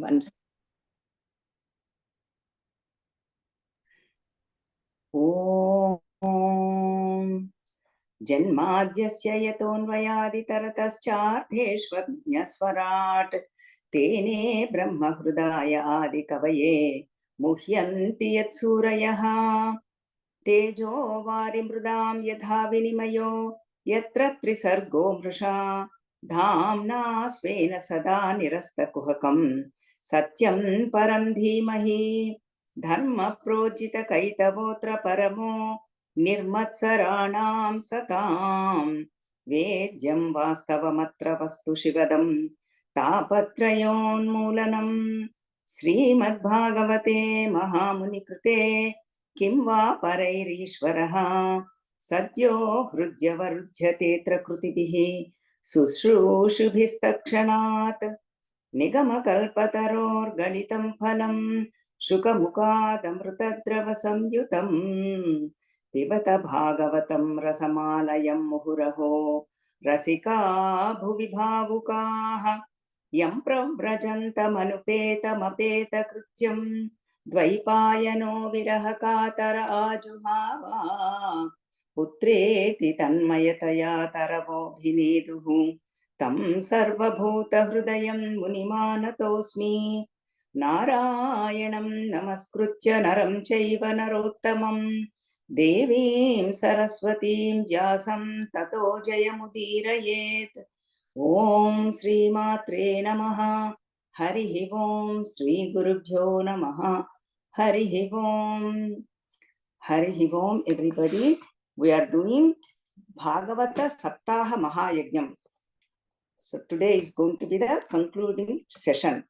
Once. Om Janmadhyasya yatonvayaditarataschaर्थेष्वज्ञस्वराट् तेने ब्रह्महृदाय आदिकवये मुह्यन्ति यत्सूरयः तेजो वारिमृदां यथा विनिमयो यत्र त्रिसर्गो मृषा धाम्ना स्वेन सदा निरस्तकुहकं सत्यं परं धीमहि धर्मप्रोज्झितकैतवोऽत्र परमो निर्मत्सराणां सतां वेद्यं वास्तवमत्र वस्तु शिवदं तापत्रयोन्मूलनं श्रीमद्भागवते महामुनिकृते किं वा परैरीश्वरः सद्यो हृद्यवरुध्यतेऽत्र कृतिभिः शुश्रूषुभिस्तत्क्षणात् निगमकल्पतरोर्गलितं फलं शुकमुखादमृतद्रवसंयुतं पिबत भागवतं रसमालयं मुहुरहो रसिका भुवि भावुकाः यं प्रव्रजन्तमनुपेतमपेतकृत्यं द्वैपायनो विरहकातर आजुहावा पुत्रेति तन्मयतया तरवोऽभिनेदुः तं सर्वभूतहृदयं मुनिमानतोऽस्मि नारायणं नमस्कृत्य नरं चैव नरोत्तमं देवीं सरस्वतीं व्यासं ततो जयमुदीरयेत्। ॐ श्रीमात्रे नमः। हरिः ॐ श्रीगुरुभ्यो नमः। हरिः ॐ। हरिः ॐ everybody. We are doing Bhagavata saptaha Mahayajnam. So today is going to be the concluding session.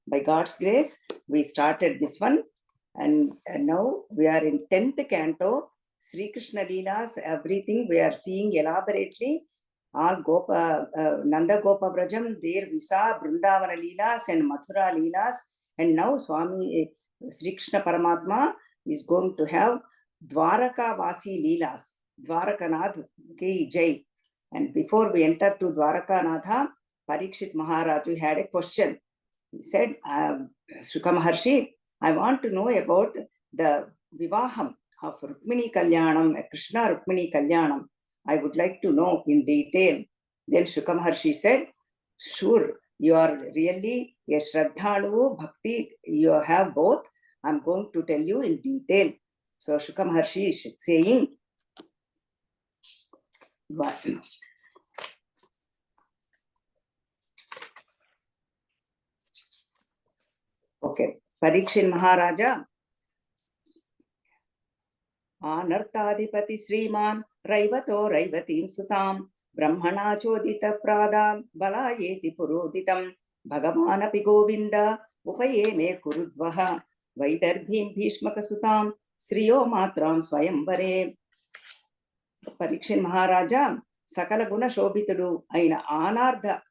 By God's grace, we started this one, and now we are in 10th canto. Sri Krishna Leelas, everything we are seeing elaborately. All Nanda Gopa Brajam, there we saw Vrindavana Leelas and Mathura Leelas, and now Swami Sri Krishna Paramatma is going to have Dwaraka Vasi Leelas. Dwarakanath ki Jai. And before we enter to Dwarakanatha, Parikshit Maharaj had a question. He said, Shuka Maharshi, I want to know about the Vivaham of Rukmini Kalyanam, Krishna Rukmini Kalyanam. I would like to know in detail. Then Shuka Maharshi said, sure, you are really a Shraddhalu, Bhakti, you have both. I'm going to tell you in detail. So Shuka Maharshi is saying, okay, Parikshit Maharaja, Anartadipati Sriman Raivato Raivatim Sutam Brahmana Chodita Pradan Balayeti Puroditam Bhagavanapi Govinda Upaye me Kurudvaha Vaidarbhim Bhishmaka Sutam Sriyo Matram Swayambare. Parikshit Maharaja Sakala Guna Shobhitudu Aina Anartha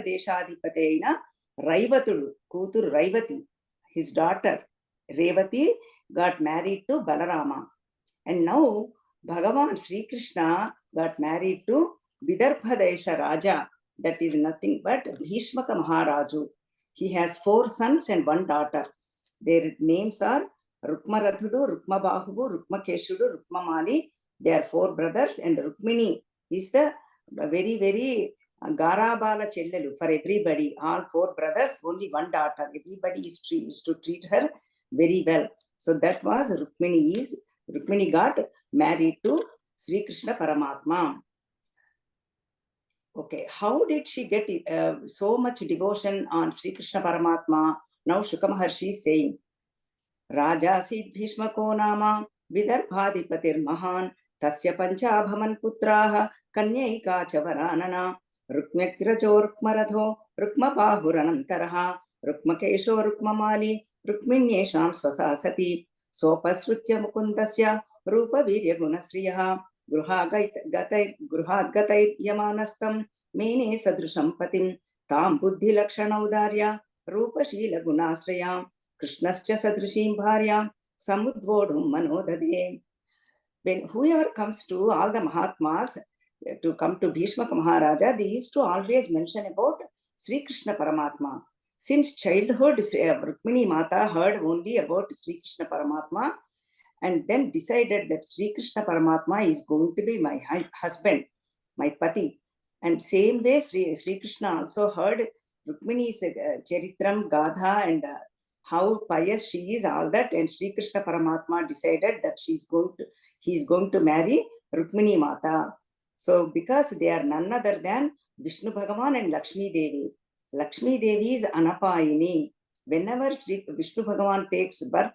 Deshadipate Aina Raivatudu Kutur Raivati, his daughter Revati got married to Balarama, and now Bhagavan Sri Krishna got married to Vidarbha Desha Raja, that is nothing but Bhishmaka Maharaju. He has 4 sons and 1 daughter. Their names are Rukma Rathudu, Rukma Bahubu, Rukma Keshudu, Rukma Mali. They are 4 brothers, and Rukmini is the very, very Garabala Chellalu for everybody. All 4 brothers, only 1 daughter. Everybody is to treat her very well. So that was Rukmini. Rukmini got married to Sri Krishna Paramatma. Okay, how did she get so much devotion on Sri Krishna Paramatma? Now Shuka Maharshi is saying, Raja Sid Bhishmako Nama Vidarbhadipatir Mahan Tasya Panchabhaman Putraha Kanyaika Chavaranana Rukmyakrajo Rukmaradho Rukma Bahuranantaraha Rukmakesho Rukmamali Rukminyesham Swasasati Sopasrutya Mukundasya Rupa Virya Gunasriyaha Gruhat Gatait Yamanastam Mene Sadrusham Patim Tam Buddhi Lakshanaudarya Rupa Shila Gunasrayam Krishnascha Sadrushim Bharya Samudvodum Manodade. When whoever comes to all the Mahatmas to come to Bhishmaka Maharaja, they used to always mention about Sri Krishna Paramatma. Since childhood, Rukmini Mata heard only about Sri Krishna Paramatma and then decided that Sri Krishna Paramatma is going to be my husband, my pati. And same way, Sri Krishna also heard Rukmini's Charitram, Gadha, and how pious she is, all that. And Sri Krishna Paramatma decided that he is going to marry Rukmini Mata. So, because they are none other than Vishnu Bhagavan and Lakshmi Devi. Lakshmi Devi is Anapayini. Whenever Vishnu Bhagavan takes birth,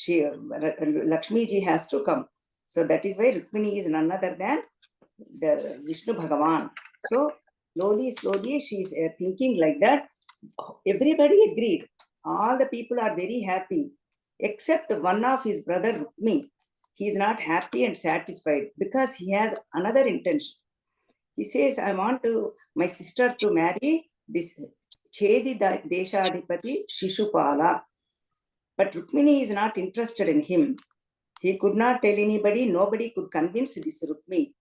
Lakshmi ji has to come. So that is why Rukmini is none other than the Vishnu Bhagavan. So slowly she is thinking like that. Everybody agreed. All the people are very happy, except one of his brother Rukmi. He is not happy and satisfied because he has another intention. He says, I want my sister to marry this Chedi Deshadipati Shishupala. But Rukmini is not interested in him. He could not tell anybody, nobody could convince this Rukmi.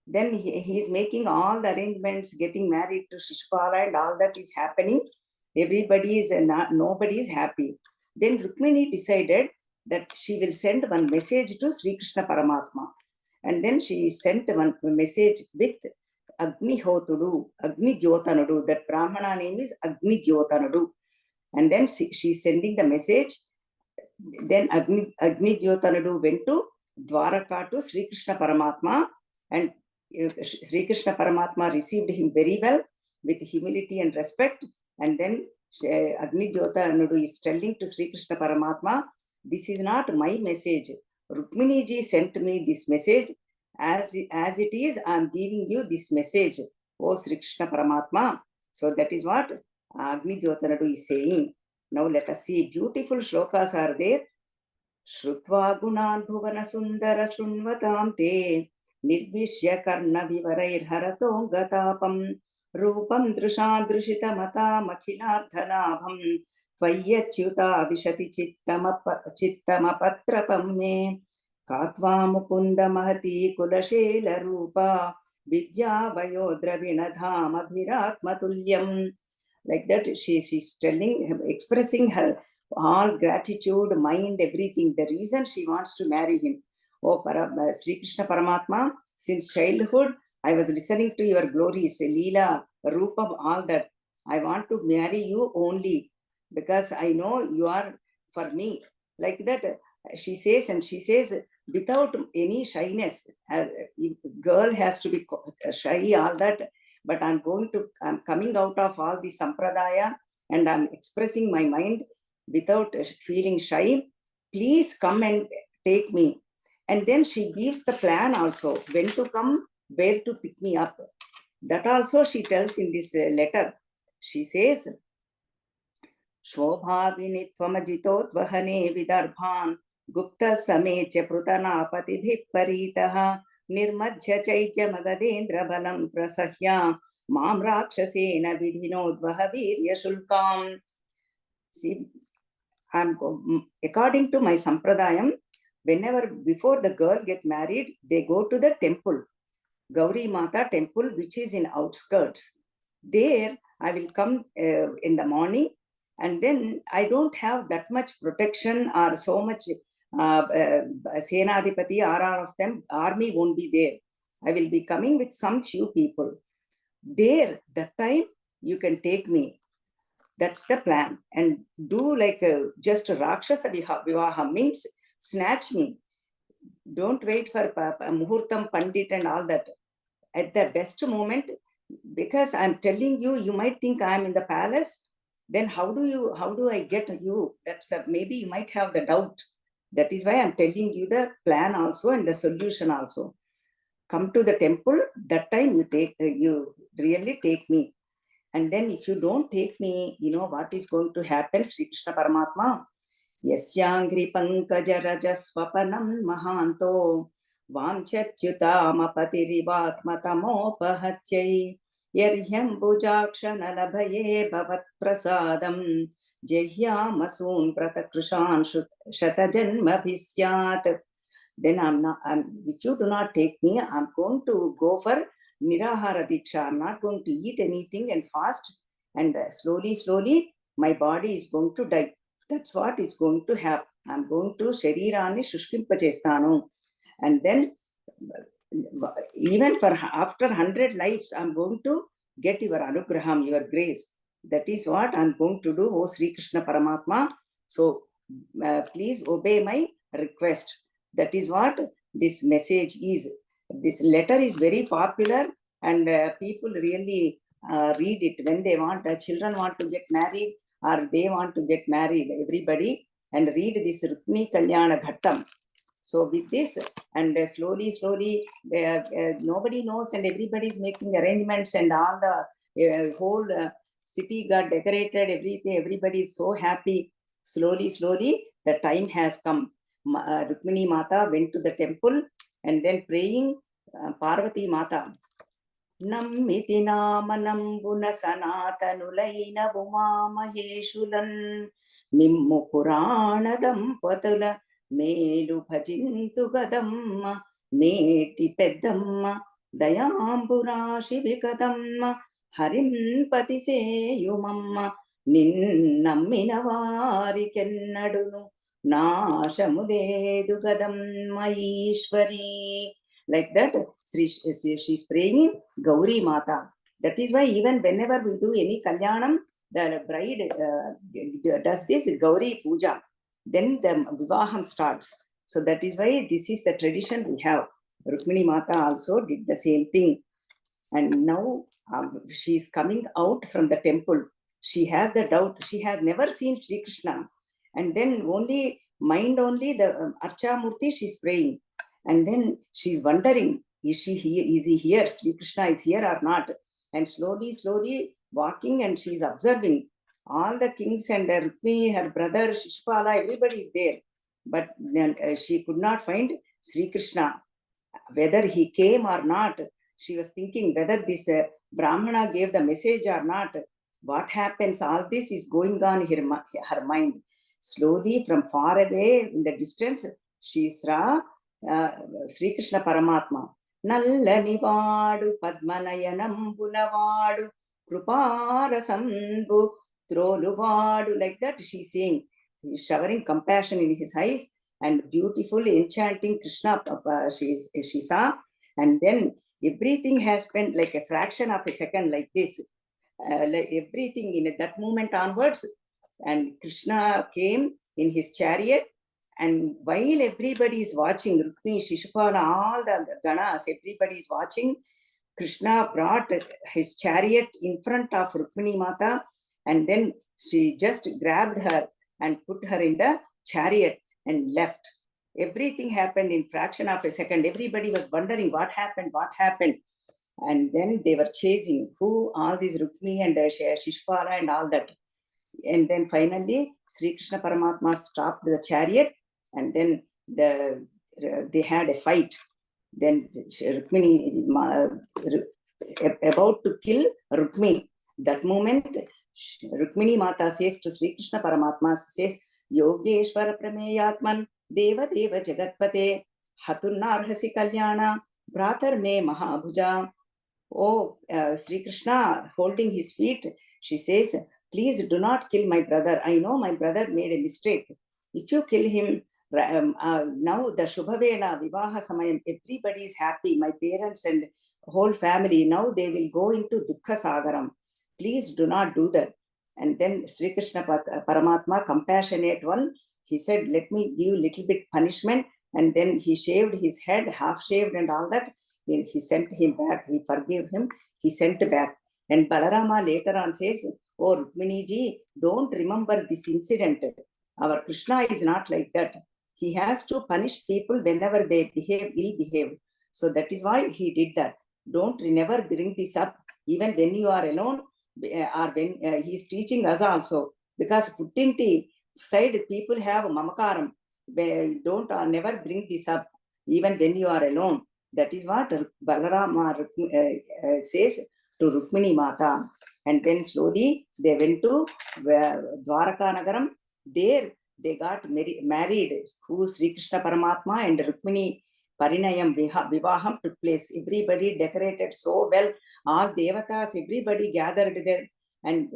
Then he is making all the arrangements, getting married to Shishupala, and all that is happening. Nobody is happy. Then Rukmini decided that she will send one message to Sri Krishna Paramatma. And then she sent one message with Agni Hotudu, Agni Jyotanudu. That Brahmana name is Agni Jyotanudu. And then she is sending the message. Then Agni Jyotanudu went to Dwaraka to Sri Krishna Paramatma, and Sri Krishna Paramatma received him very well with humility and respect. And then Agni Jyotanudu is telling to Sri Krishna Paramatma, this is not my message. Rukmini ji sent me this message. As it is, I am giving you this message, O Sri Krishna Paramatma. So that is what Agni Jyotanudu is saying. Now let us see, beautiful shlokas are there. Shrutva gunan bhuvana sundara shrunvatam te nirvishya karna vivarair harato gatapam rupam drusha drushita mata makhilardhanabham tvayyachyuta vishati chittamapatrapam me katva mukunda mahati kulashela rupa vidya vayodra vinadham abhiratmatulyam. Like that, she's telling, expressing her all gratitude, mind, everything, the reason she wants to marry him. Oh, Sri Krishna Paramatma, since childhood, I was listening to your glories, Leela, Rupam, all that. I want to marry you only because I know you are for me. Like that, she says, and she says, without any shyness, girl has to be shy, all that. But I'm coming out of all the sampradaya and I'm expressing my mind without feeling shy. Please come and take me. And then she gives the plan also, when to come, where to pick me up. That also she tells in this letter. She says, Shobhavini tvamajitotvahane vidarbhan gupta samecha prutanapatibhi paritaha निर्मध्य चैत्य मगधेन्द्र बलं प्रसह्य मां राक्षसेन विधिनोद्वह वीर्य शुल्काम. See, according to my sampradayam, whenever before the girl get married, they go to the temple, Gauri Mata temple, which is in outskirts. There I will come in the morning, and then I don't have that much protection or so much Senadipati or all of them, army won't be there. I will be coming with some few people. There, that time, you can take me. That's the plan. And do like just Rakshasa Vivaha, means snatch me. Don't wait for Muhurtam Pandit and all that. At the best moment, because I'm telling you, you might think I'm in the palace. Then how do I get you? That's maybe you might have the doubt. That is why I'm telling you the plan also and the solution also. Come to the temple, that time you really take me. And then if you don't take me, you know what is going to happen, Sri Krishna Paramatma? Yasyangri pankaja rajasvapanam mahanto vamchathyutamapatirivatmatamopahatyai yarhyam bujakshanalabhaye bhavat prasadam Jehyamasūn pratakrishan shatajanmabhisyat. Then if you do not take me, I'm going to go for Nirahara Diksha. I'm not going to eat anything and fast. And slowly, my body is going to die. That's what is going to happen. I'm going to Sharirani Shushkimpachestanu. And then, even for after 100 lives, I'm going to get your anugraham, your grace. That is what I'm going to do, O Sri Krishna Paramatma. So, please obey my request. That is what this message is. This letter is very popular, and people really read it when they want. Children want to get married, or they want to get married. Everybody and read this Rukmini Kalyana Ghattam. So with this, and slowly, nobody knows, and everybody is making arrangements, and all the whole city got decorated. Everything, everybody is so happy. Slowly, the time has come. Rukmini Mata went to the temple, and then praying Parvati Mata. Nammiti namanambuna sanathanulaina Uma Maheshulan Mimmu Purana Dampatula Melu Bhajintu Gadamma Meti Peddamma Dayambura Shivikadamma Harim Patiseyumamma Ninnamminavari Kennadunu Nashamudedu Gadamma Ishwari. Like that, she's praying Gauri Mata. That is why even whenever we do any kalyanam, the bride does this Gauri Puja. Then the Vivaham starts. So that is why this is the tradition we have. Rukmini Mata also did the same thing. And now she is coming out from the temple. She has the doubt. She has never seen Sri Krishna. And then only the Archa Murti she's praying. And then she's wondering, is he here? Sri Krishna is here or not? And slowly walking, and she's observing all the kings and Rukmi, her brother Shishupala, everybody is there. But she could not find Sri Krishna. Whether he came or not, she was thinking whether this Brahmana gave the message or not. What happens? All this is going on in her mind. Slowly, from far away in the distance, she saw Sri Krishna Paramatma. Nallani vaadu padmanayanambulavaadu kruparasambu troluvadu. Like that she's saying. He's showering compassion in his eyes and beautifully enchanting Krishna she saw. And then everything has spent like a fraction of a second like this. Like everything in that moment onwards. And Krishna came in his chariot. And while everybody is watching, Rukmini, Shishupala, all the Ganas, everybody is watching, Krishna brought his chariot in front of Rukmini Mata, and then she just grabbed her and put her in the chariot and left. Everything happened in fraction of a second. Everybody was wondering what happened. And then they were chasing who, all these Rukmini and Shishupala and all that. And then finally, Sri Krishna Paramatma stopped the chariot. And then they had a fight. Then Rukmini about to kill Rukmini. That moment, Rukmini Mata says to Sri Krishna Paramatma, says, Yogeshwara Prameyatman Deva Deva Jagatpate Hatunarhasi Kalyana Bhratar Me Mahabhuja. Oh, Sri Krishna holding his feet, she says, please do not kill my brother. I know my brother made a mistake. If you kill him, now the Shubhavela, Vivaha Samayam, everybody is happy. My parents and whole family, now they will go into Dukkha Sagaram. Please do not do that. And then Sri Krishna Paramatma, compassionate one, he said, let me give little bit punishment. And then he shaved his head, half shaved and all that. He sent him back. He forgave him. He sent back. And Balarama later on says, oh, Rukmini ji, don't remember this incident. Our Krishna is not like that. He has to punish people whenever they ill behave. So that is why he did that. Don't never bring this up, even when you are alone, or when he is teaching us also. Because Puttinti side people have mamakaram. Don't never bring this up, even when you are alone. That is what Balarama says to Rukmini Mata. And then slowly they went to Dwaraka Nagaram. There they got married, who Sri Krishna Paramatma and Rukmini Parinayam Vivaham took place. Everybody decorated so well. All Devatas, everybody gathered there. And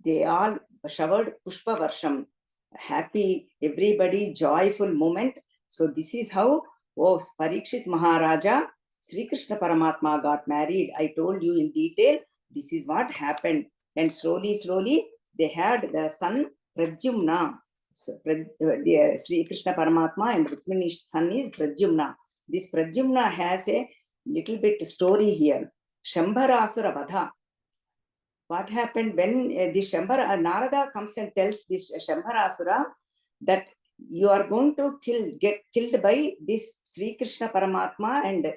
they all showered Pushpa Varsham. Happy, everybody, joyful moment. So this is how Parikshit Maharaja, Sri Krishna Paramatma got married. I told you in detail, this is what happened. And slowly, they had the son Pradyumna. So, Sri Krishna Paramatma and Rukmini's son is Pradyumna. This Pradyumna has a little bit story here. Shambharasura Vadha. What happened when the Narada comes and tells this Shambharasura that you are going to get killed by this Sri Krishna Paramatma and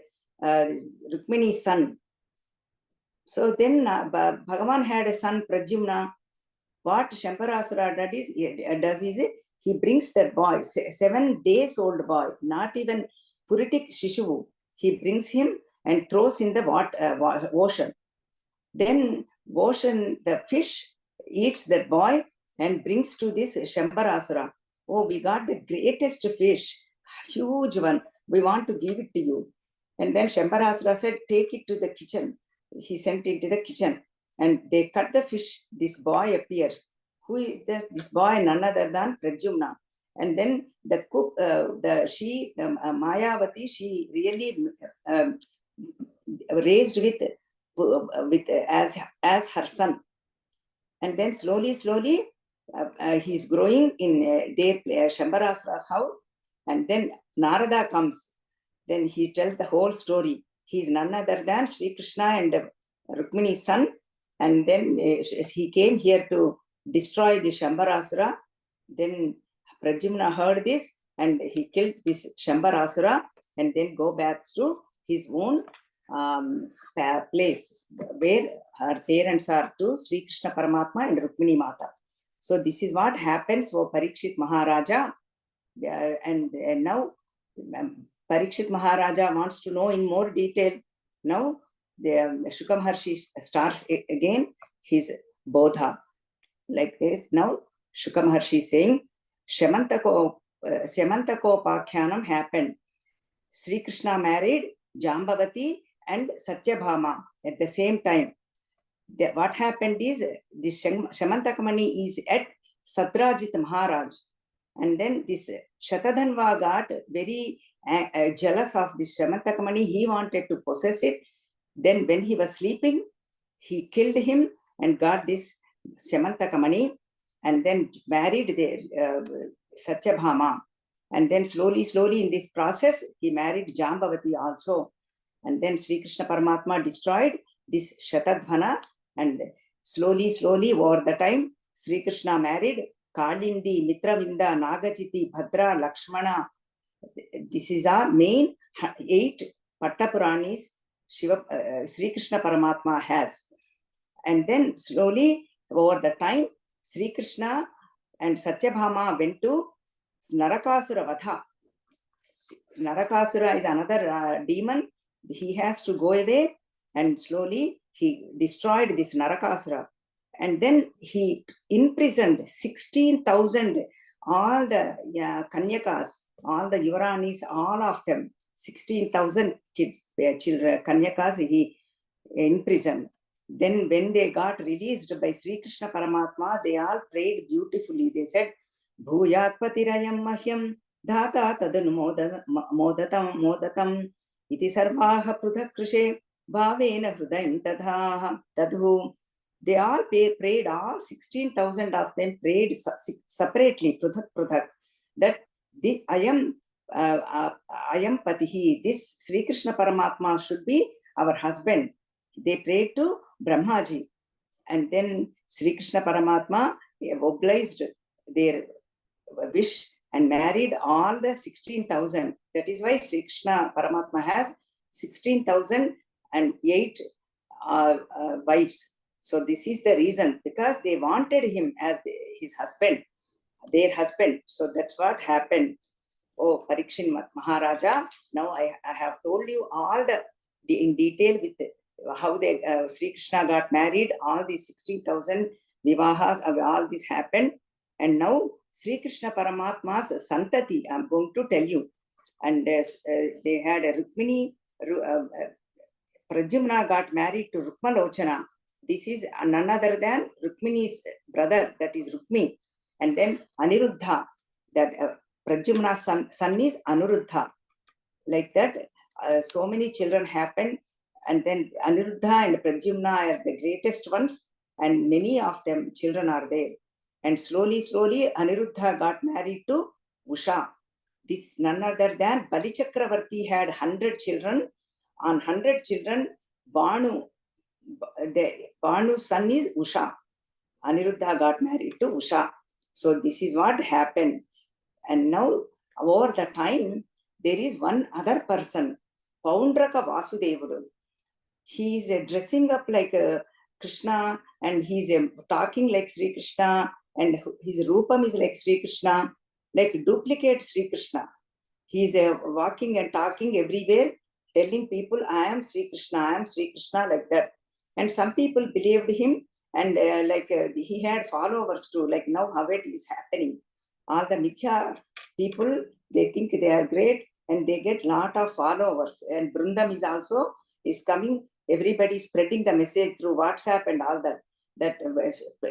Rukmini's son. So then Bhagavan had a son Pradyumna. What Shambharasura does is he brings that boy, 7 days old boy, not even Puritik Shishuvu. He brings him and throws in the ocean. Then ocean, the fish eats that boy and brings to this Shambharasura. Oh, we got the greatest fish, huge one. We want to give it to you. And then Shambharasura said, take it to the kitchen. He sent it to the kitchen. And they cut the fish. This boy appears. Who is this? This boy, none other than Pradyumna. And then the cook, Mayavati, she really raised with as her son. And then slowly, he's growing in their Shambharasura's house. And then Narada comes. Then he tells the whole story. He's none other than Sri Krishna and Rukmini's son. And then he came here to destroy the Shambharasura. Then Pradyumna heard this and he killed this Shambharasura and then go back to his own place where her parents are to Sri Krishna Paramatma and Rukmini Mata. So this is what happens for Parikshit Maharaja. And now Parikshit Maharaja wants to know in more detail. Now the Shukam Harshi starts again his bodha like this. Now Shukam Harshi is saying Shamantako Pakhyanam happened. Sri Krishna married Jambavati and Satyabhama at the same time. What happened is this Shamantakamani is at Satrajit Maharaj. And then this Shatadhanva got very jealous of this Shamantakamani. He wanted to possess it. Then when he was sleeping, he killed him and got this Shamantakamani and then married the Satyabhama. And then slowly in this process, he married Jambavati also. And then Sri Krishna Paramatma destroyed this Shatadhana. And slowly over the time, Sri Krishna married Kalindi, Mitravinda, Nagajiti, Bhadra, Lakshmana. This is our main 8 Pattapuranis Sri Krishna Paramatma has. And then slowly over the time, Sri Krishna and Satyabhama went to Narakasura Vadha. Narakasura is another demon. He has to go away and slowly he destroyed this Narakasura. And then he imprisoned 16,000, all the Kanyakas, all the Yuvaranis, all of them, 16,000 kids, children, Kanyakas, he imprisoned. Then when they got released by Sri Krishna Paramatma, they all prayed beautifully. They said, Bhuyat patirayam mahyam dhata tadanu modatam iti sarvaha prudhak krishe bhavena hrudayam tadhu. They all prayed, all 16,000 of them prayed separately, prudhak, that this ayam patihi, this Sri Krishna Paramatma should be our husband. They prayed to Brahmaji. And then Sri Krishna Paramatma obliged their wish and married all the 16,000. That is why Sri Krishna Paramatma has 16,008 wives. So this is the reason, because they wanted him as his husband, their husband. So that's what happened. Oh, Parikshit Maharaja, now I have told you all in detail with how they Sri Krishna got married, all these 16,000 vivahas, all this happened. And now Sri Krishna Paramatma's Santati, I'm going to tell you. And they had a Rukmini, Pradyumna got married to Rukmalochana. This is none other than Rukmini's brother, that is Rukmi. And then Aniruddha, that Pradyumna's son is Anuruddha. Like that, so many children happened. And then Aniruddha and Pradyumna are the greatest ones, and many of them children are there. And slowly, Aniruddha got married to Usha. This none other than Bali Chakravarti had 100 children. On 100 children, Banu's son is Usha. Aniruddha got married to Usha. So this is what happened. And now, over the time, there is one other person, Paundraka Vasudevudu. He is dressing up like Krishna, and he's talking like Sri Krishna, and his Rupam is like Sri Krishna, like duplicate Sri Krishna. He's walking and talking everywhere, telling people, I am Sri Krishna, like that. And some people believed him, and he had followers too, like now how it is happening. All the Mithya people, they think they are great, and they get lot of followers. And Brundam is coming, everybody spreading the message through WhatsApp and all that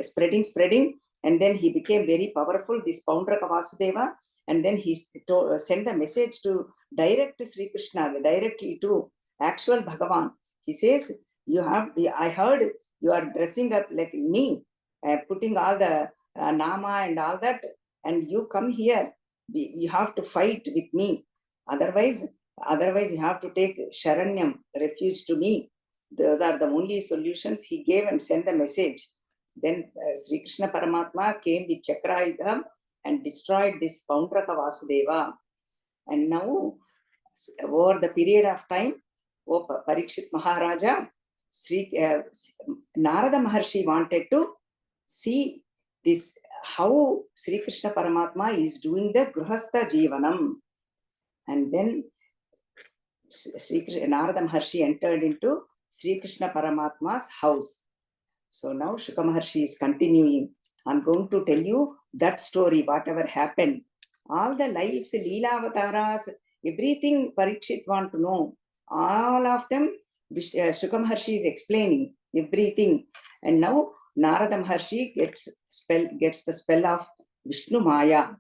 spreading. And then he became very powerful, this Paundraka Vasudeva. And then he sent the message to direct Sri Krishna, directly to actual Bhagavan. He says, I heard you are dressing up like me, putting all the nama and all that, and you come here, you have to fight with me. Otherwise you have to take Sharanyam, refuge to me. Those are the only solutions he gave and sent the message. Then Sri Krishna Paramatma came with Chakrayudham and destroyed this Paundraka Vasudeva. And now, over the period of time, Parikshit Maharaja, Narada Maharshi wanted to see this, how Sri Krishna Paramatma is doing the Gruhastha Jivanam. And then Narada Maharshi entered into Sri Krishna Paramatma's house. So now Shuka Maharshi is continuing. I'm going to tell you that story, whatever happened. All the lives, Leela Avataras, everything Parikshit want to know. All of them, Shuka Maharshi is explaining everything. And now Narada Maharshi gets the spell of Vishnu Maya.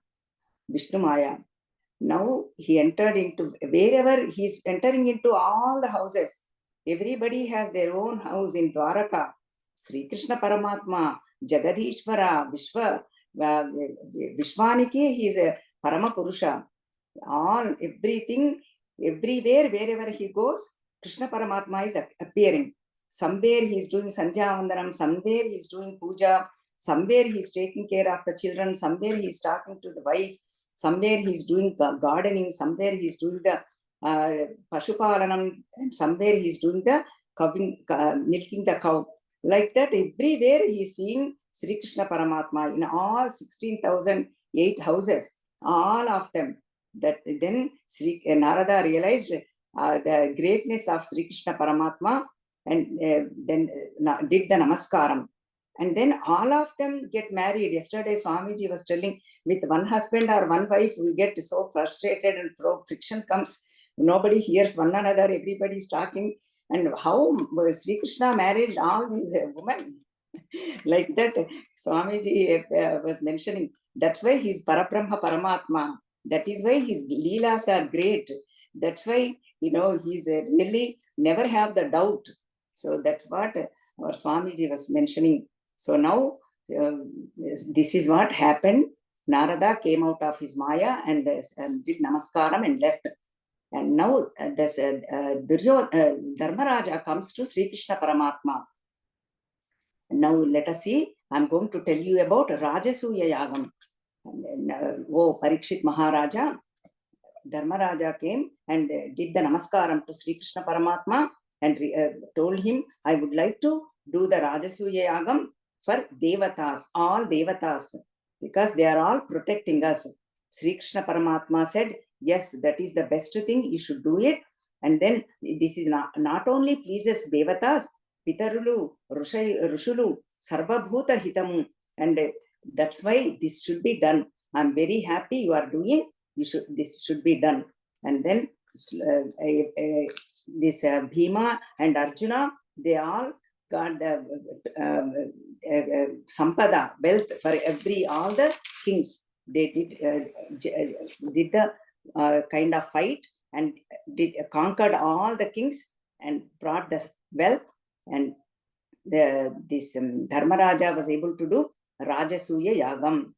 Now he entered into, wherever he's entering into all the houses, everybody has their own house in Dwaraka. Sri Krishna Paramatma, Jagadishvara, Vishwaniki, he is a Paramapurusha. All, everything, everywhere, wherever he goes, Krishna Paramatma is appearing. Somewhere he is doing Sandhya Vandanam, somewhere he is doing puja, somewhere he is taking care of the children, somewhere he is talking to the wife, somewhere he is doing gardening, somewhere he is doing the Pashupalanam, and somewhere he is doing the milking the cow. Like that, everywhere he is seeing Sri Krishna Paramatma in all 16,008 houses, all of them. That then Narada realized the greatness of Sri Krishna Paramatma, and then did the Namaskaram. And then all of them get married. Yesterday, Swamiji was telling, with one husband or one wife, we get so frustrated and friction comes. Nobody hears one another, everybody is talking. And how Sri Krishna married all these women. Like that, Swamiji was mentioning. That's why he's Parabrahma Paramatma. That is why his Leelas are great. That's why, he's really never have the doubt. So that's what our Swamiji was mentioning. So now, this is what happened. Narada came out of his Maya and did Namaskaram and left. And now Dharmaraja comes to Sri Krishna Paramatma. Now let us see. I'm going to tell you about Rajasuya Yagam. Parikshit Maharaja, Dharmaraja came and did the Namaskaram to Sri Krishna Paramatma and told him, I would like to do the Rajasuya Yagam for Devatas, all Devatas, because they are all protecting us. Sri Krishna Paramatma said, yes, that is the best thing, you should do it. And then this is not only pleases Devatas, Pitarulu, Rushulu, Sarvabhuta Hitamu, and that's why this should be done. I'm very happy you are doing, this should be done. And then this Bhima and Arjuna, they all got the sampada, wealth for all the kings. They did the kind of fight and conquered all the kings and brought the wealth, and this Dharmaraja was able to do Rajasuya Yagam.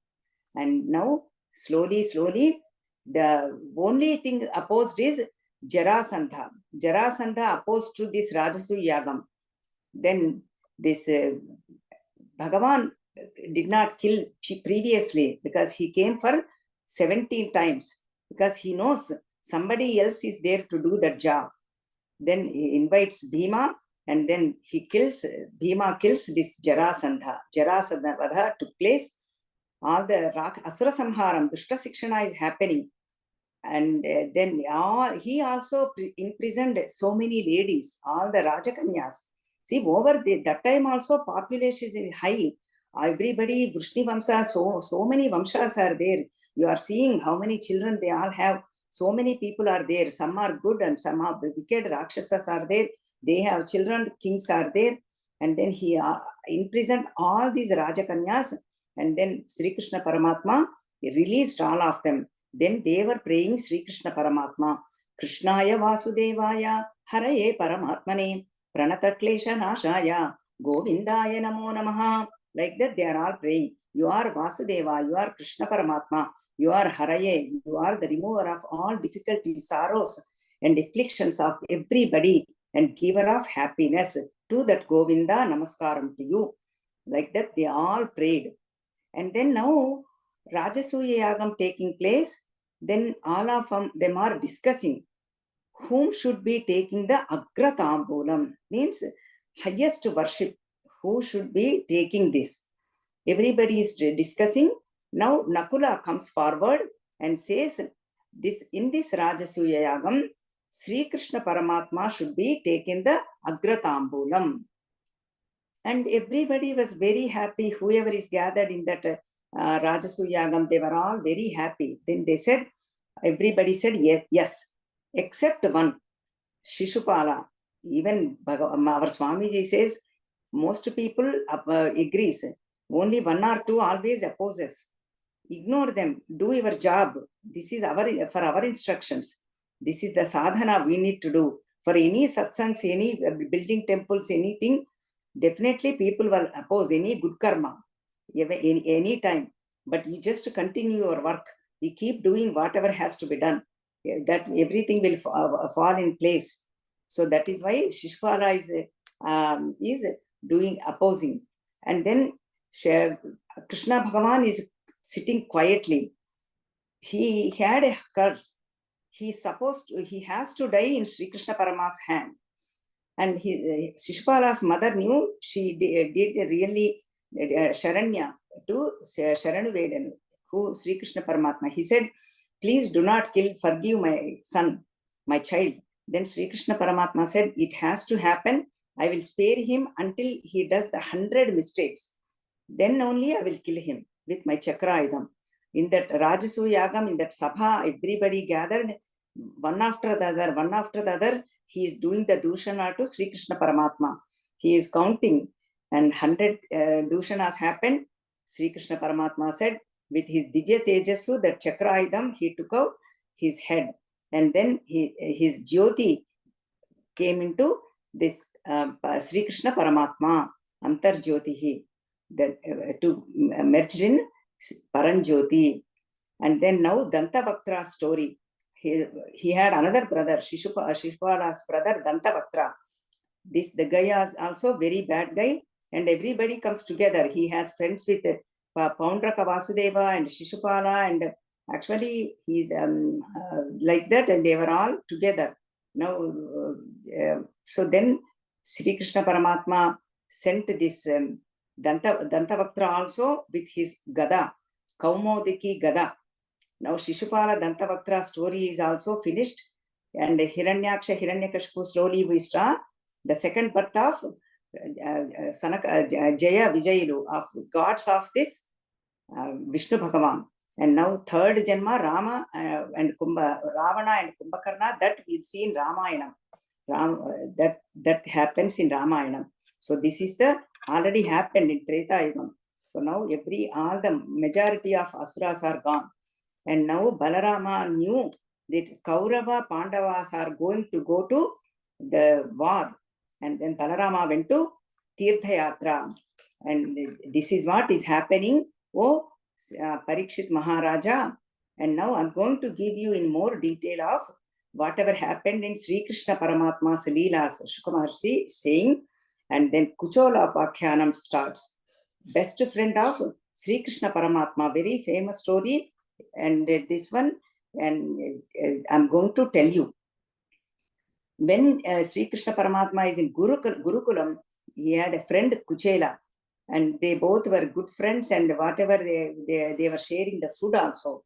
And now slowly the only thing opposed is Jarasandha. Jarasandha opposed to this Rajasuya Yagam. Then this Bhagavan did not kill previously because he came for 17 times, because he knows somebody else is there to do that job. Then he invites Bhima, and then Bhima kills this Jarasandha. Jarasandha Vadha took place. All the Asura Samharam, Dushta Sikshana is happening. And then he also imprisoned so many ladies, all the Rajakanyas. See, over that time also population is high. Everybody, Vrishni Vamsa, so many Vamshas are there. You are seeing how many children they all have. So many people are there. Some are good and some are wicked. Rakshasas are there. They have children. Kings are there. And then he imprisoned all these Rajakanyas. And then Sri Krishna Paramatma released all of them. Then they were praying Sri Krishna Paramatma. Krishnaya Vasudevaya Haraye Paramatmane Pranata Klesha Nashaya Govindaya Namo Namaha. Like that they are all praying. You are Vasudeva, you are Krishna Paramatma, you are Haraye, you are the remover of all difficulties, sorrows and afflictions of everybody and giver of happiness. To that Govinda Namaskaram to you. Like that they all prayed. And then now Rajasuya Yagam taking place, then all of them are discussing whom should be taking the Agratambulam, means highest worship, who should be taking this. Everybody is discussing. Now Nakula comes forward and says, in this Rajasuya Yagam, Sri Krishna Paramatma should be taking the Agratambulam. And everybody was very happy. Whoever is gathered in that Rajasuya Yagam, they were all very happy. Then they said, everybody said yes, except one, Shishupala. Even our Swamiji says, most people agrees. Only one or two always opposes. Ignore them. Do your job. This is for our instructions. This is the sadhana we need to do. For any satsangs, any building temples, anything, definitely people will oppose any good karma any time. But you just continue your work. You keep doing whatever has to be done. That everything will fall in place. So that is why Shishupala is doing opposing. And then Krishna Bhagavan is sitting quietly. He had a curse. He has to die in Sri Krishna Parama's hand. And Shishupala's mother knew. She did really Sharanya to Sharanuveden, who Sri Krishna Paramatma. He said, please do not kill, forgive my son, my child. Then Sri Krishna Paramatma said, it has to happen. I will spare him until he does the 100 mistakes. Then only I will kill him with my Chakraidam. In that Rajasuya Yagam, in that Sabha, everybody gathered, one after the other, he is doing the Dushana to Sri Krishna Paramatma. He is counting, and 100 Dushanas happened. Sri Krishna Paramatma said, with his Divya Tejasu, that Chakraidam, he took out his head. And then his Jyoti came into this Sri Krishna Paramatma, Antar Jyotihi, that to merge in Paranjyoti. And then now Dantavaktra's story. He had another brother, Shishupala's brother, Dantavaktra. The guy is also very bad guy, and everybody comes together. He has friends with Paundraka Vasudeva and Shishupala, and actually he's like that, and they were all together. Now, so then Sri Krishna Paramatma sent this Dantavaktra also with his Gada, Kaumodiki Gada. Now Shishupala Dantavaktra story is also finished, and Hiranyaksha Hiranyakashipu slowly we saw the second birth of Jaya Vijayalu, of gods of this Vishnu Bhagavan. And now third Janma, Rama and Ravana and Kumbhakarna, that we'll see in Ramayana. That happens in Ramayana. So this is the already happened in Treta Yugam. So now all the majority of asuras are gone. And now Balarama knew that Kaurava Pandavas are going to go to the war. And then Balarama went to Tirtha Yatra. And this is what is happening. Oh, Parikshit Maharaja. And now I'm going to give you in more detail of whatever happened in Sri Krishna Paramatma's Leelas. Shuka Maharshi saying, and then Kuchola Pakyanam starts. Best friend of Sri Krishna Paramatma, very famous story. And this one, and I'm going to tell you. When Sri Krishna Paramatma is in Gurukulam, he had a friend Kuchela, and they both were good friends, and whatever they were sharing the food also.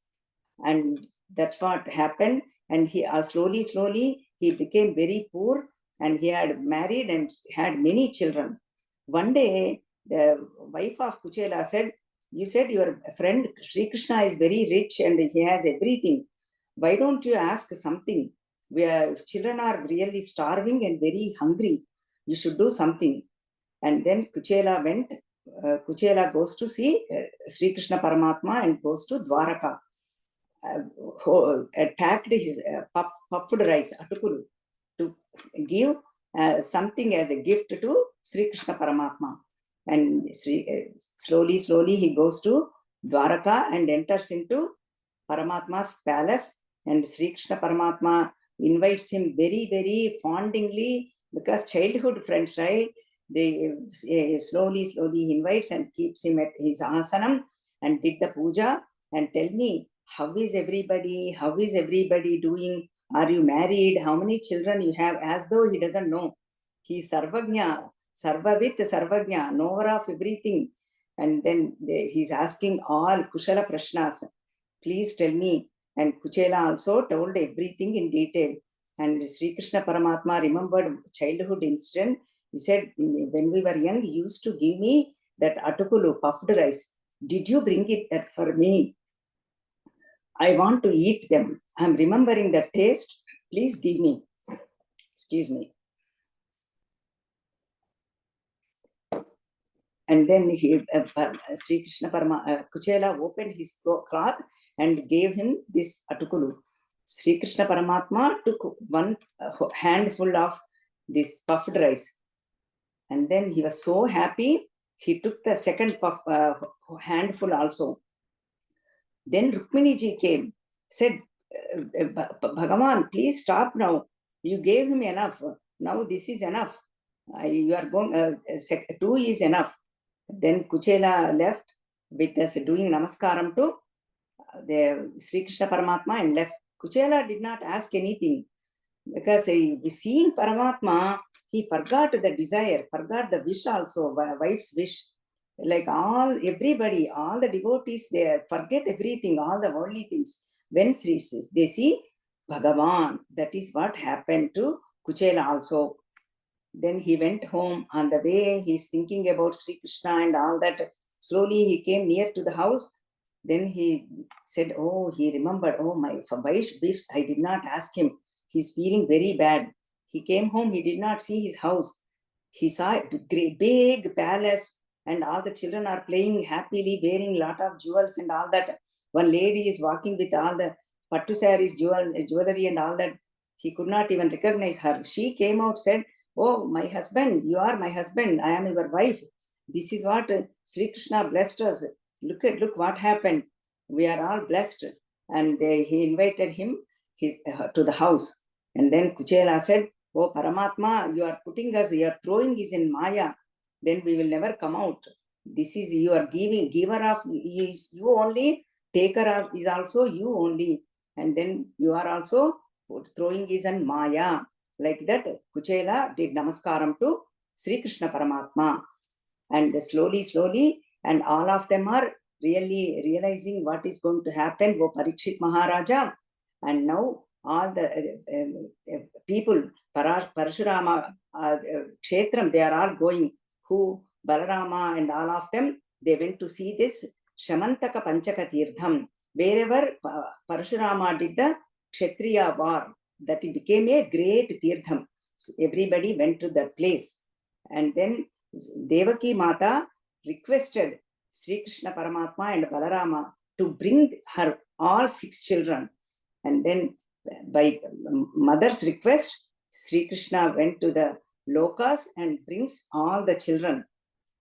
And that's what happened. And he slowly he became very poor, and he had married and had many children. One day, the wife of Kuchela said, you said your friend Sri Krishna is very rich and he has everything. Why don't you ask something? Where children are really starving and very hungry. You should do something. And then Kuchela went. Kuchela goes to see Sri Krishna Paramatma and goes to Dwaraka. Packed his puffed rice, atukulu, to give something as a gift to Sri Krishna Paramatma. And slowly he goes to Dwaraka and enters into Paramatma's palace. And Sri Krishna Paramatma invites him very, very fondingly, because childhood friends, right? They slowly he invites and keeps him at his asanam and did the puja. And tell me, how is everybody doing? Are you married? How many children you have? As though he doesn't know. He's Sarvagnya, Sarvavit Sarvagnya, knower of everything. And then he's asking all Kushala Prashnas. Please tell me. And Kuchela also told everything in detail. And Sri Krishna Paramatma remembered childhood incident. He said, when we were young, you used to give me that atukulu, puffed rice. Did you bring it for me? I want to eat them. I'm remembering the taste. Please give me. Excuse me. And then Sri Krishna Kuchela opened his cloth and gave him this atukulu. Sri Krishna Paramatma took one handful of this puffed rice. And then he was so happy, he took the second handful also. Then Rukmini ji came, said, Bhagavan, please stop now. You gave him enough. Now this is enough. You are going, 2 is enough. Then Kuchela left with us doing namaskaram to the Sri Krishna Paramatma and left. Kuchela did not ask anything, because seeing Paramatma, he forgot the desire, forgot the wish also, wife's wish. Like everybody, all the devotees, they forget everything, all the worldly things. When they see Bhagavan, that is what happened to Kuchela also. Then he went home. On the way, he's thinking about Sri Krishna and all that. Slowly he came near to the house. Then he said, oh, he remembered, oh, my wife, I did not ask him. He's feeling very bad. He came home, he did not see his house. He saw a big palace, and all the children are playing happily, wearing a lot of jewels and all that. One lady is walking with all the pattu saris, jewelry and all that. He could not even recognize her. She came out, said, oh, my husband, you are my husband. I am your wife. This is what Sri Krishna blessed us. Look what happened. We are all blessed. And he invited him to the house. And then Kuchela said, oh, Paramatma, you are throwing us in Maya. Then we will never come out. This is, you are giver of, is you only, taker is also you only. And then you are also throwing is in Maya. Like that, Kuchela did namaskaram to Sri Krishna Paramatma. And slowly, and all of them are really realizing what is going to happen. Go Parikshit Maharaja. And now all the people, Parashurama, Kshetram, they are all going. Who, Balarama and all of them, they went to see this Shamantaka Panchaka Tirtham. Wherever Parashurama did the Kshatriya war, that it became a great Tirtham. So everybody went to that place. And then Devaki Mata requested Sri Krishna Paramatma and Balarama to bring her all 6 children. And then by mother's request, Sri Krishna went to the lokas and brings all the children.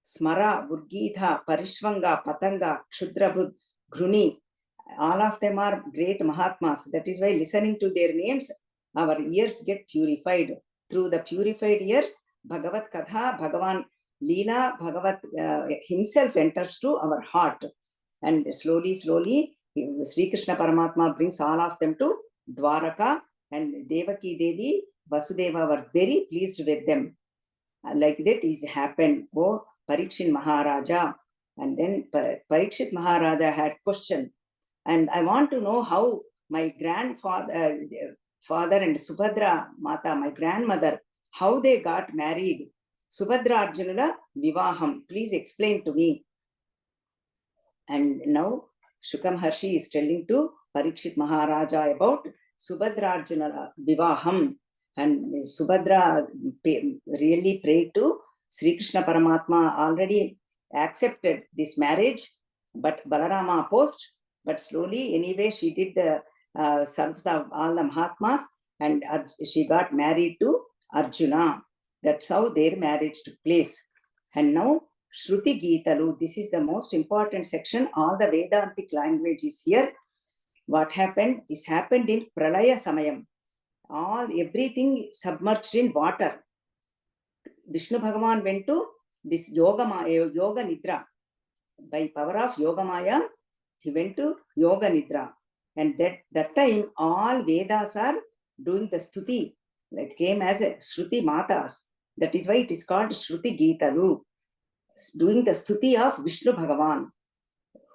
Smara, Burgitha, Parishvanga, Patanga, Kshudrabud, Gruni, all of them are great Mahatmas. That is why listening to their names, our ears get purified. Through the purified ears, Bhagavat Katha, Bhagavan Leela, Bhagavat himself enters to our heart. And slowly, Sri Krishna Paramatma brings all of them to Dwaraka, and Devaki Devi, Vasudeva were very pleased with them. Like that is happened. Oh, Parikshit Maharaja. And then Parikshit Maharaja had question. And I want to know how my grandfather father and Subhadra Mata, my grandmother, how they got married. Subhadra Arjunala Vivaham. Please explain to me. And now Shukam Harshi is telling to Parikshit Maharaja about Subhadra Arjunala Vivaham. And Subhadra really prayed to Sri Krishna Paramatma, already accepted this marriage, but Balarama opposed. But slowly, anyway, she did the service of all the Mahatmas, and she got married to Arjuna. That's how their marriage took place. And now, Shruti Geetalu, this is the most important section. All the Vedantic language is here. What happened? This happened in Pralaya Samayam. Everything submerged in water. Vishnu Bhagavan went to this Yoga Nidra. By power of Yoga Maya, he went to Yoga Nidra. And that time, all Vedas are doing the stuti. It came as a Shruti Matas. That is why it is called Shruti Geetalu. Doing the stuti of Vishnu Bhagavan,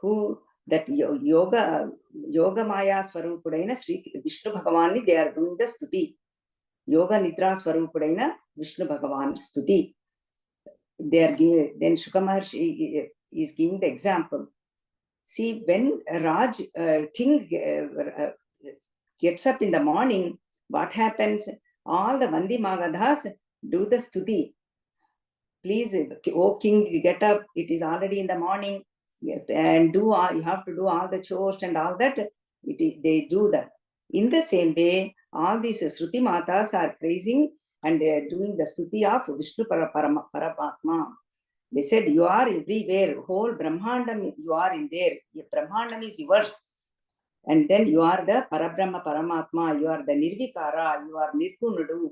who that Yoga Maya Swarupudaina Sri Vishnu Bhagavani, they are doing the stuti. Yoga Nidra Swarupudaina Vishnu Bhagavan stuti. They are then Shuka Maharshi is giving the example. See, when Raj king gets up in the morning, what happens? All the Vandi Magadhas do the stuti. Please, oh king, get up. It is already in the morning, and you have to do all the chores and all that. They do that. In the same way, all these Shruti Matas are praising and doing the stuti of Vishnu Paramatma. They said, you are everywhere. Whole Brahmandam, you are in there. Brahmandam is yours. And then you are the Parabrahma Paramatma. You are the Nirvikara. You are Nirgunudu.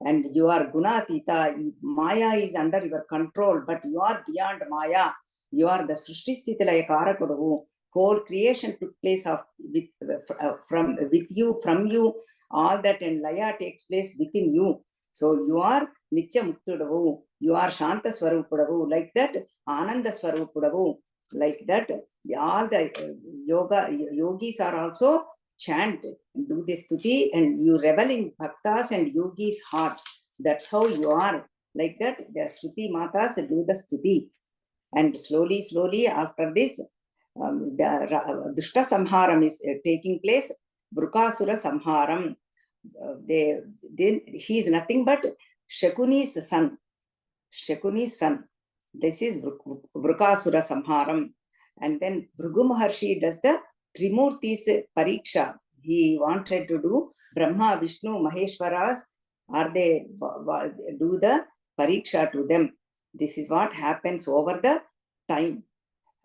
And you are Gunatita. Maya is under your control, but you are beyond Maya. You are the Srishti Sthitilaya Karakudu. Whole creation took place with you, from you. All that and Laya takes place within you. So you are Nitya Muktudavu. You are Shanta Swarupudavu. Like that, Ananda Swarupudavu. Like that, all the yogis are also chant, do this stuti, and you revel in bhaktas and yogis' hearts. That's how you are. Like that, the Shruti Matas do the stuti. And slowly after this, the Dushta Samharam is taking place. Vrukasura Samharam. He is nothing but Shakuni's son. Shakuni's son. This is Vrukasura Samharam. And then Bhrigu Maharshi does the Trimurti's Pariksha. He wanted to do Brahma, Vishnu, Maheshwaras, or they do the Pariksha to them. This is what happens over the time.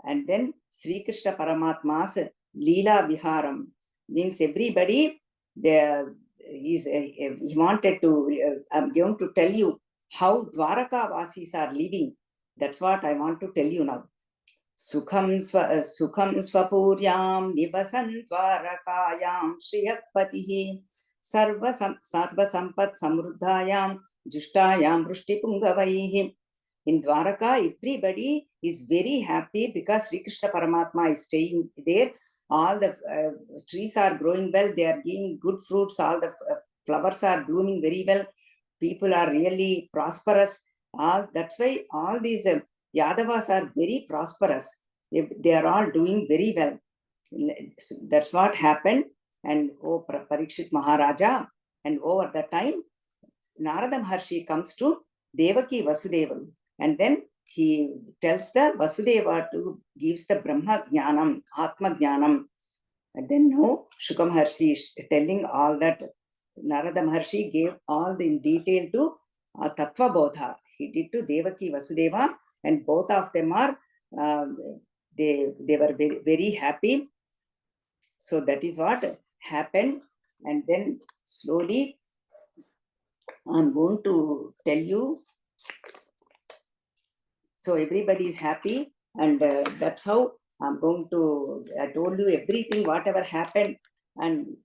And then Sri Krishna Paramatma's Leela Viharam means everybody, he wanted to, I'm going to tell you how Dwaraka Vasis are living. That's what I want to tell you now. Sukham swapuryam nivasan dvarakayam shriyapatihi sarva sampat samruddhayam jushtayam vrushtipungavaihi. In Dwaraka, everybody is very happy because Sri Krishna Paramatma is staying there. All the trees are growing well. They are giving good fruits. All the flowers are blooming very well. People are really prosperous. That's why all these Yadavas are very prosperous. They are all doing very well. That's what happened. And Parikshit Maharaja, and over the time, Narada Maharshi comes to Devaki Vasudevan, And then he tells the Vasudeva to gives the Brahma Jnanam, Atma Jnanam. And then now Shukam Maharshi is telling all that. Narada Maharshi gave all in detail to Tattva Bodha. He did to Devaki Vasudeva, and both of them are they were very, very happy. So that is what happened. And then slowly I'm going to tell you. So everybody is happy, and that's how I'm going to. I told you everything, whatever happened, and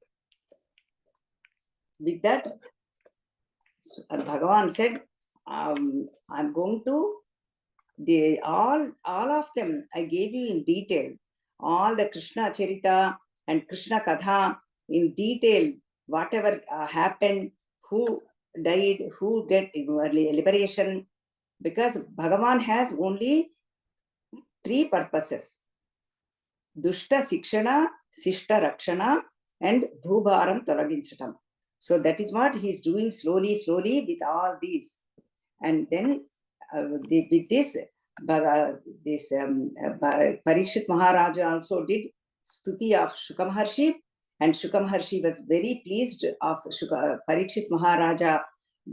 with that, Bhagavan said, I'm going to all of them. I gave you in detail all the Krishna Charita and Krishna Katha in detail. Whatever happened, who died, who get liberation, because Bhagavan has only 3 purposes: Dushta Sikshana, Sishta Rakshana, and Bhubharam Tolaginchatam. So that is what he is doing slowly with all these. And then with this, Parikshit Maharaja also did stuti of Shuka Maharshi, and Shuka Maharshi was very pleased of Parikshit Maharaja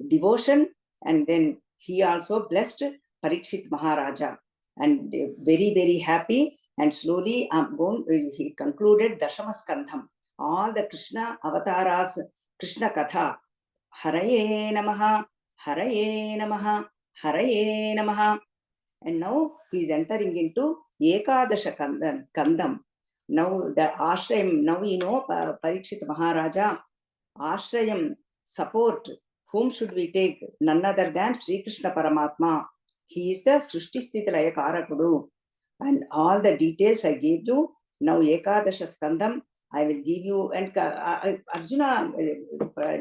devotion, and then he also blessed Parikshit Maharaja, and very, very happy. And slowly he concluded Dashama Skandham, all the Krishna avatars, Krishna Katha. Haraye Namaha, Haraye Namaha, Haraye Namaha. And now he is entering into Ekadasha Kandam. Now the Ashrayam, now you know Parikshit Maharaja, Ashrayam, support. Whom should we take? None other than Sri Krishna Paramatma. He is the Srushti Sthiti Laya Karakudu. And all the details I gave you. Now Ekadasha Skandam, I will give you. And Arjuna,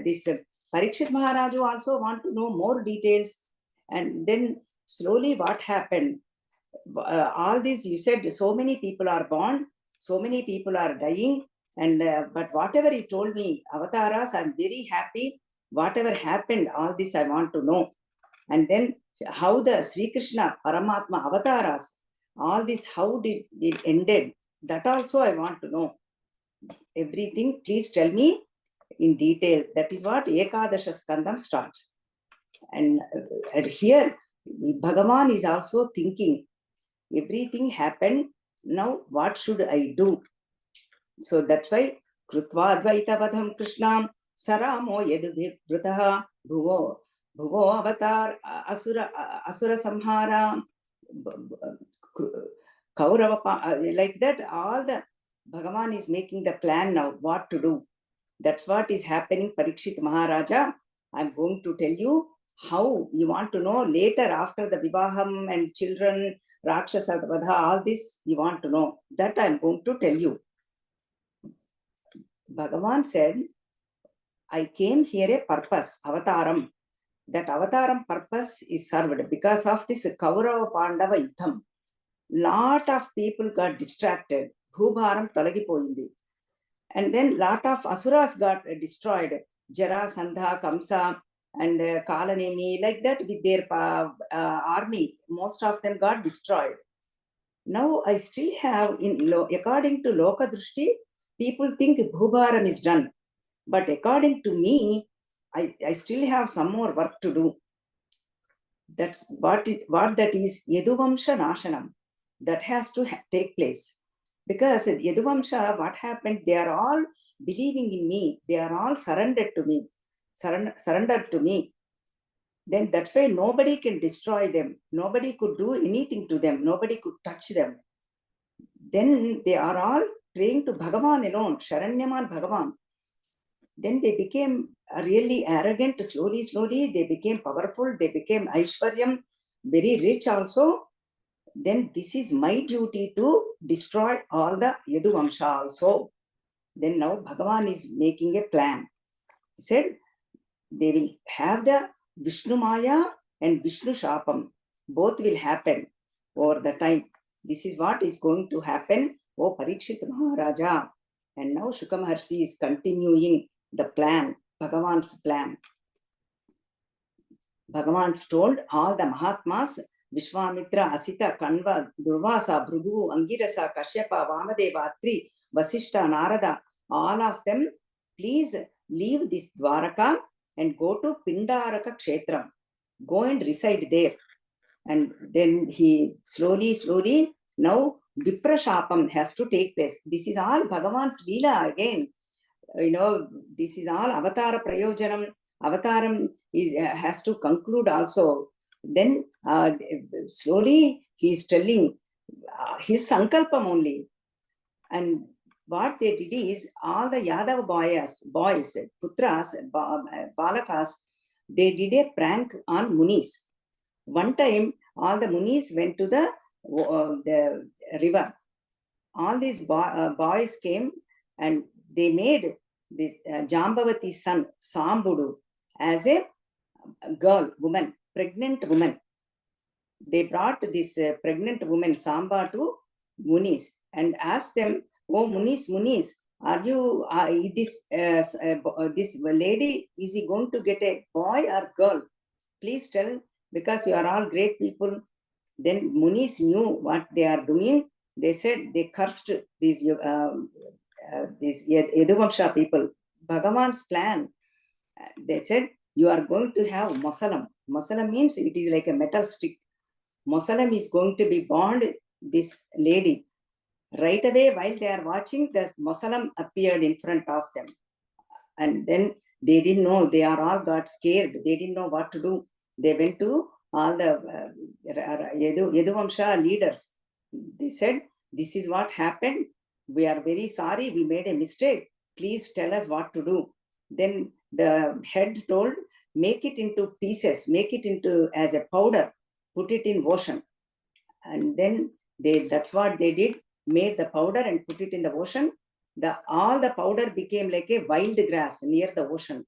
this Parikshit Maharaj also want to know more details. And then slowly what happened? All these, you said, so many people are born, so many people are dying. And but whatever you told me, avatars, I'm very happy. Whatever happened, all this I want to know. And then how the Sri Krishna Paramatma avatars, all this, how did it ended? That also I want to know. Everything, please tell me in detail. That is what Ekadasha Skandam starts. And here, Bhagavan is also thinking, everything happened, now what should I do? So that's why, Krutva Advaita Vadham Krishnam, Saramo Yedu Vrutaha, Bhuvo Avatar, Asura Samhara, Kaurava, like that, all the Bhagavan is making the plan now, what to do. That's what is happening, Parikshit Maharaja. I'm going to tell you how. You want to know later, after the Vivaham and children, Rakshasa Vadha, all this you want to know. That I'm going to tell you. Bhagavan said, I came here a purpose, avataram. That avataram purpose is served because of this Kaurava Pandava Yuddham. Lot of people got distracted. Bhubharam Talagi Poindi. And then lot of asuras got destroyed. Jara, Sandha, Kamsa, and Kalanemi, like that, with their army. Most of them got destroyed. Now I still have, according to Loka Drushti, people think Bhubharam is done. But according to me, I still have some more work to do. That's what that is, Yaduvamsha Nashanam. That has to take place. Because Yaduvamsha, what happened, they are all believing in me. They are all surrendered to me. Surrendered to me. Then that's why nobody can destroy them. Nobody could do anything to them. Nobody could touch them. Then they are all praying to Bhagavan alone, Sharanyaman Bhagavan. Then they became really arrogant. Slowly, they became powerful. They became Aishwaryam, very rich also. Then this is my duty to destroy all the Yaduvamsha also. Then now Bhagavan is making a plan. He said, they will have the Vishnu Maya and Vishnu Shapam. Both will happen over the time. This is what is going to happen, O Parikshit Maharaja. And now Shuka Maharshi is continuing the plan, Bhagavan's plan. Bhagavan told all the Mahatmas, Vishwamitra, Asita, Kanva, Durvasa, Bhrigu, Angirasa, Kashyapa, Vamadeva, Atri, Vasishta, Narada, all of them, please leave this Dwaraka and go to Pindaraka Kshetram. Go and reside there. And then he slowly, now Viprashapam has to take place. This is all Bhagavan's Leela again. This is all Avatara Prayojanam. Avataram has to conclude also. Then slowly he is telling his Sankalpam only. And what they did is, all the Yadav boys, Putras, Balakas, they did a prank on Munis. One time, all the Munis went to the river. All these boys came and they made this Jambavati's son, Sambudu, as a girl, woman, pregnant woman. They brought this pregnant woman, Samba, to Munis and asked them, "Oh, Munis, are you, this lady, is he going to get a boy or girl? Please tell, because you are all great people." Then Munis knew what they are doing. They said, they cursed these Yaduvamsha people. Bhagavan's plan. They said, you are going to have Masalam. Masalam means it is like a metal stick. Masalam is going to be bound this lady. Right away, while they are watching, the Masalam appeared in front of them. And then they didn't know, they are all got scared. They didn't know what to do. They went to all the Yaduvamsha leaders. They said, this is what happened. We are very sorry. We made a mistake. Please tell us what to do. Then the head told, make it into pieces, make it into as a powder, put it in ocean. And then that's what they did, made the powder and put it in the ocean. All the powder became like a wild grass near the ocean.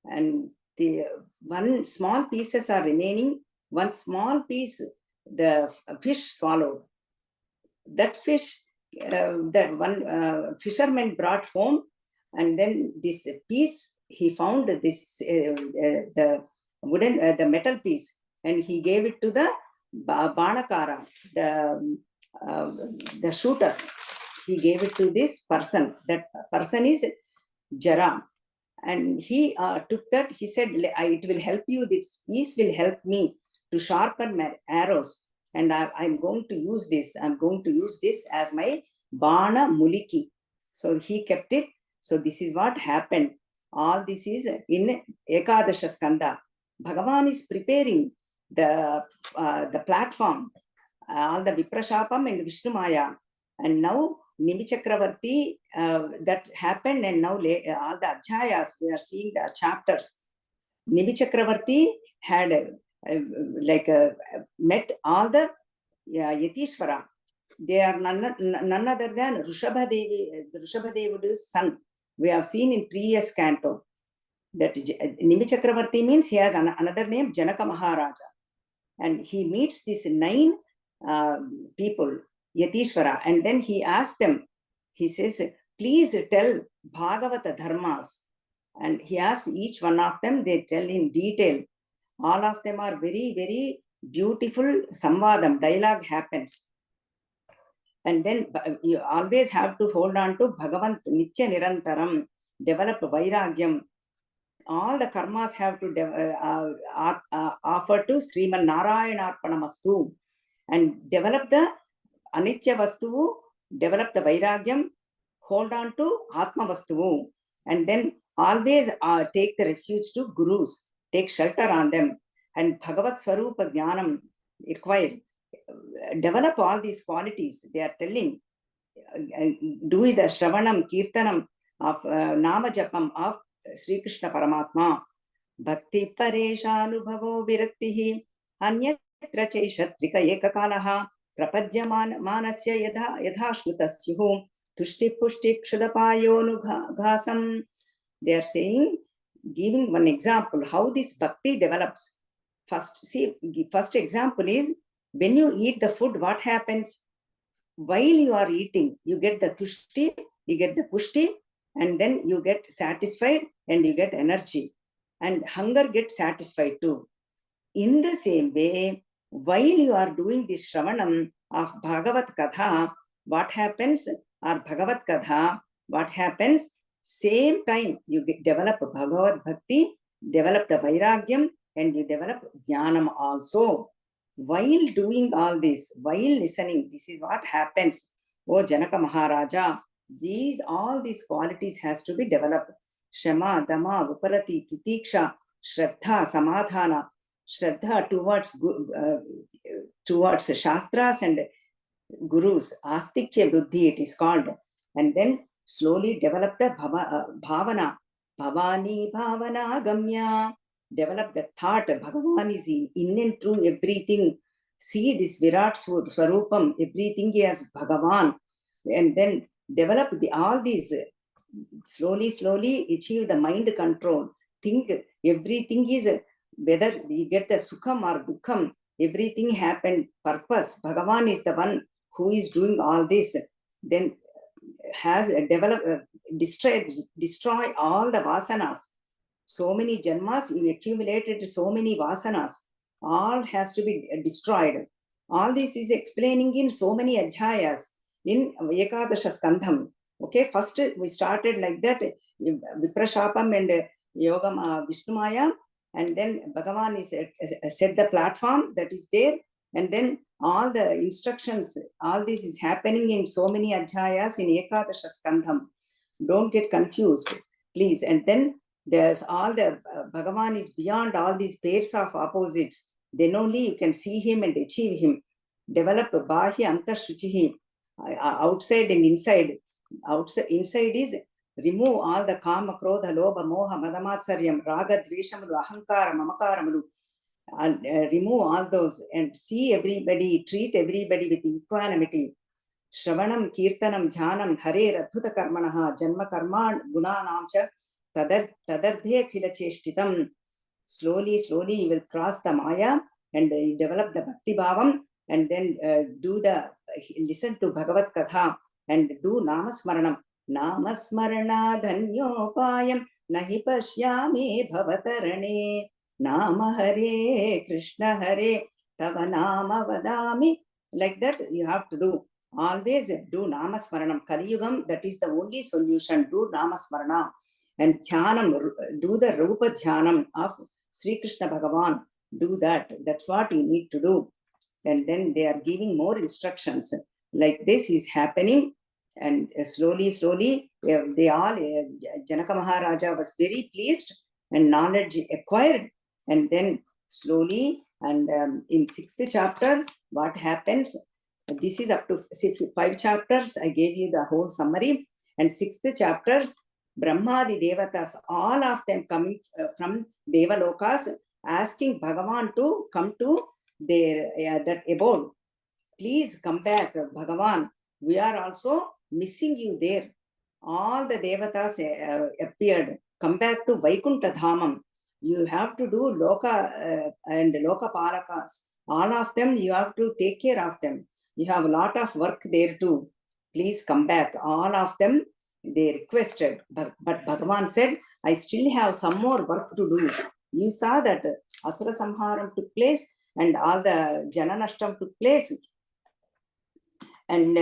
And the one small pieces are remaining. One small piece, the fish swallowed. That fish, that one fisherman brought home, and then this piece, he found this, the wooden, the metal piece, and he gave it to the Banakara, the shooter. He gave it to this person. That person is Jara. And he took that, he said, it will help you, this piece will help me to sharpen my arrows. And I'm going to use this. I'm going to use this as my Bana Muliki. So he kept it. So this is what happened. All this is in Ekadasha Skanda. Bhagavan is preparing the platform, all the Viprashapam and Vishnu Maya. And now Nimi Chakravarti, that happened, and now all the Adhyayas, we are seeing the chapters. Nimi Chakravarti had met all the Yatishvara. They are none other than Rishabhadevu's son. We have seen in previous canto that Nimi Chakravarti means he has another name, Janaka Maharaja. And he meets these 9 people, Yatishvara, and then he asks them, he says, please tell Bhagavatha dharmas. And he asks each one of them, they tell in detail. All of them are very, very beautiful samvadam, dialogue happens. And then you always have to hold on to Bhagavant Nitya Nirantaram, develop Vairagyam. All the karmas have to offer to Sriman Narayana Arpanamastu, and develop the Anitya Vastu, develop the Vairagyam, hold on to Atma Vastu, and then always take the refuge to Gurus, take shelter on them, and Bhagavat Swarupa Jnanam acquire. Develop all these qualities. They are telling, do the Shravanam, Kirtanam of Nama Japam of Sri Krishna Paramatma. Bhakti Paresha Anubhavo Viraktihi Anyatra Chaishatrika Ekakalaha Prapadyaman Manasya Yadha Shmutasyuhu Tushti Pushti Kshudapayo Nughasam. They are saying, giving one example how this bhakti develops. First example is, when you eat the food, what happens? While you are eating, you get the tushti, you get the pushti, and then you get satisfied and you get energy. And hunger gets satisfied too. In the same way, while you are doing this Shravanam of Bhagavat Katha, what happens, or Bhagavat Katha, what happens, same time you develop Bhagavat Bhakti, develop the Vairagyam, and you develop Jnanam also. While doing all this, while listening, this is what happens. Oh Janaka Maharaja, all these qualities has to be developed. Shama, Dama, Viparati, Titiksha, Shraddha, Samadhana. Shraddha towards Shastras and Gurus, Astikya Buddhi it is called. And then slowly develop the Bhavana. Bhavani Bhavana Gamya. Develop the thought. Bhagavan is in and through everything. See this Virat Swarupam, everything is Bhagavan. And then develop all these. Slowly achieve the mind control. Think everything is, whether you get the Sukham or Dukkham, everything happened purpose. Bhagavan is the one who is doing all this. Then has developed, destroy all the vasanas. So many janmas you accumulated, so many vasanas, all has to be destroyed. All this is explaining in so many adhyayas in Ekadasha Skandham. Okay, first we started like that, Viprashapam and Yogam Vishnumaya, and then Bhagavan is set the platform that is there, and then all the instructions, all this is happening in so many adhyayas in Ekadasha Skandham. Don't get confused, please. And then there's all the Bhagavan is beyond all these pairs of opposites. Then only you can see him and achieve him. Develop Bahya Antar Shuchihi, outside and inside. Outside, inside is remove all the Kama, Krodha, Lobha, Moha, Madamatsarya, Raga, Dveshamulu, Ahankara, Mamakaramulu. Remove all those and see everybody, treat everybody with equanimity. Shravanam, Kirtanam, Jhanam, Hare, Adbhuta Karmanaha, Janma Karma, Gunanam cha Tadardhe Khila Cheshtitam. Slowly you will cross the Maya and develop the Bhakti Bhavam, and then listen to Bhagavat Katha and do Namasmaranam. Namasmarana Dhanyopayam Nahi Pashyami Bhavatarane. Nama Hare Krishna Hare Tava Nama Vadami. Like that you have to do. Always do Namasmaranam. Kaliyugam, that is the only solution. Do Namasmarana. And Dhyanam, do the Rupa Dhyanam of Sri Krishna Bhagavan. Do that. That's what you need to do. And then they are giving more instructions. Like this is happening. And slowly, they all, Janaka Maharaja was very pleased and knowledge acquired. And then slowly, and in 6th chapter, what happens? This is up to 5 chapters. I gave you the whole summary. And 6th chapter, Brahmadi Devatas, all of them coming from Devalokas, asking Bhagavan to come to their that abode. Please come back, Bhagavan. We are also missing you there. All the Devatas appeared. Come back to Vaikuntha Dhamam. You have to do Loka and Loka Palakas. All of them, you have to take care of them. You have a lot of work there too. Please come back. All of them, they requested. But Bhagavan said, I still have some more work to do. You saw that Asura Samharam took place and all the Jananashtam took place. And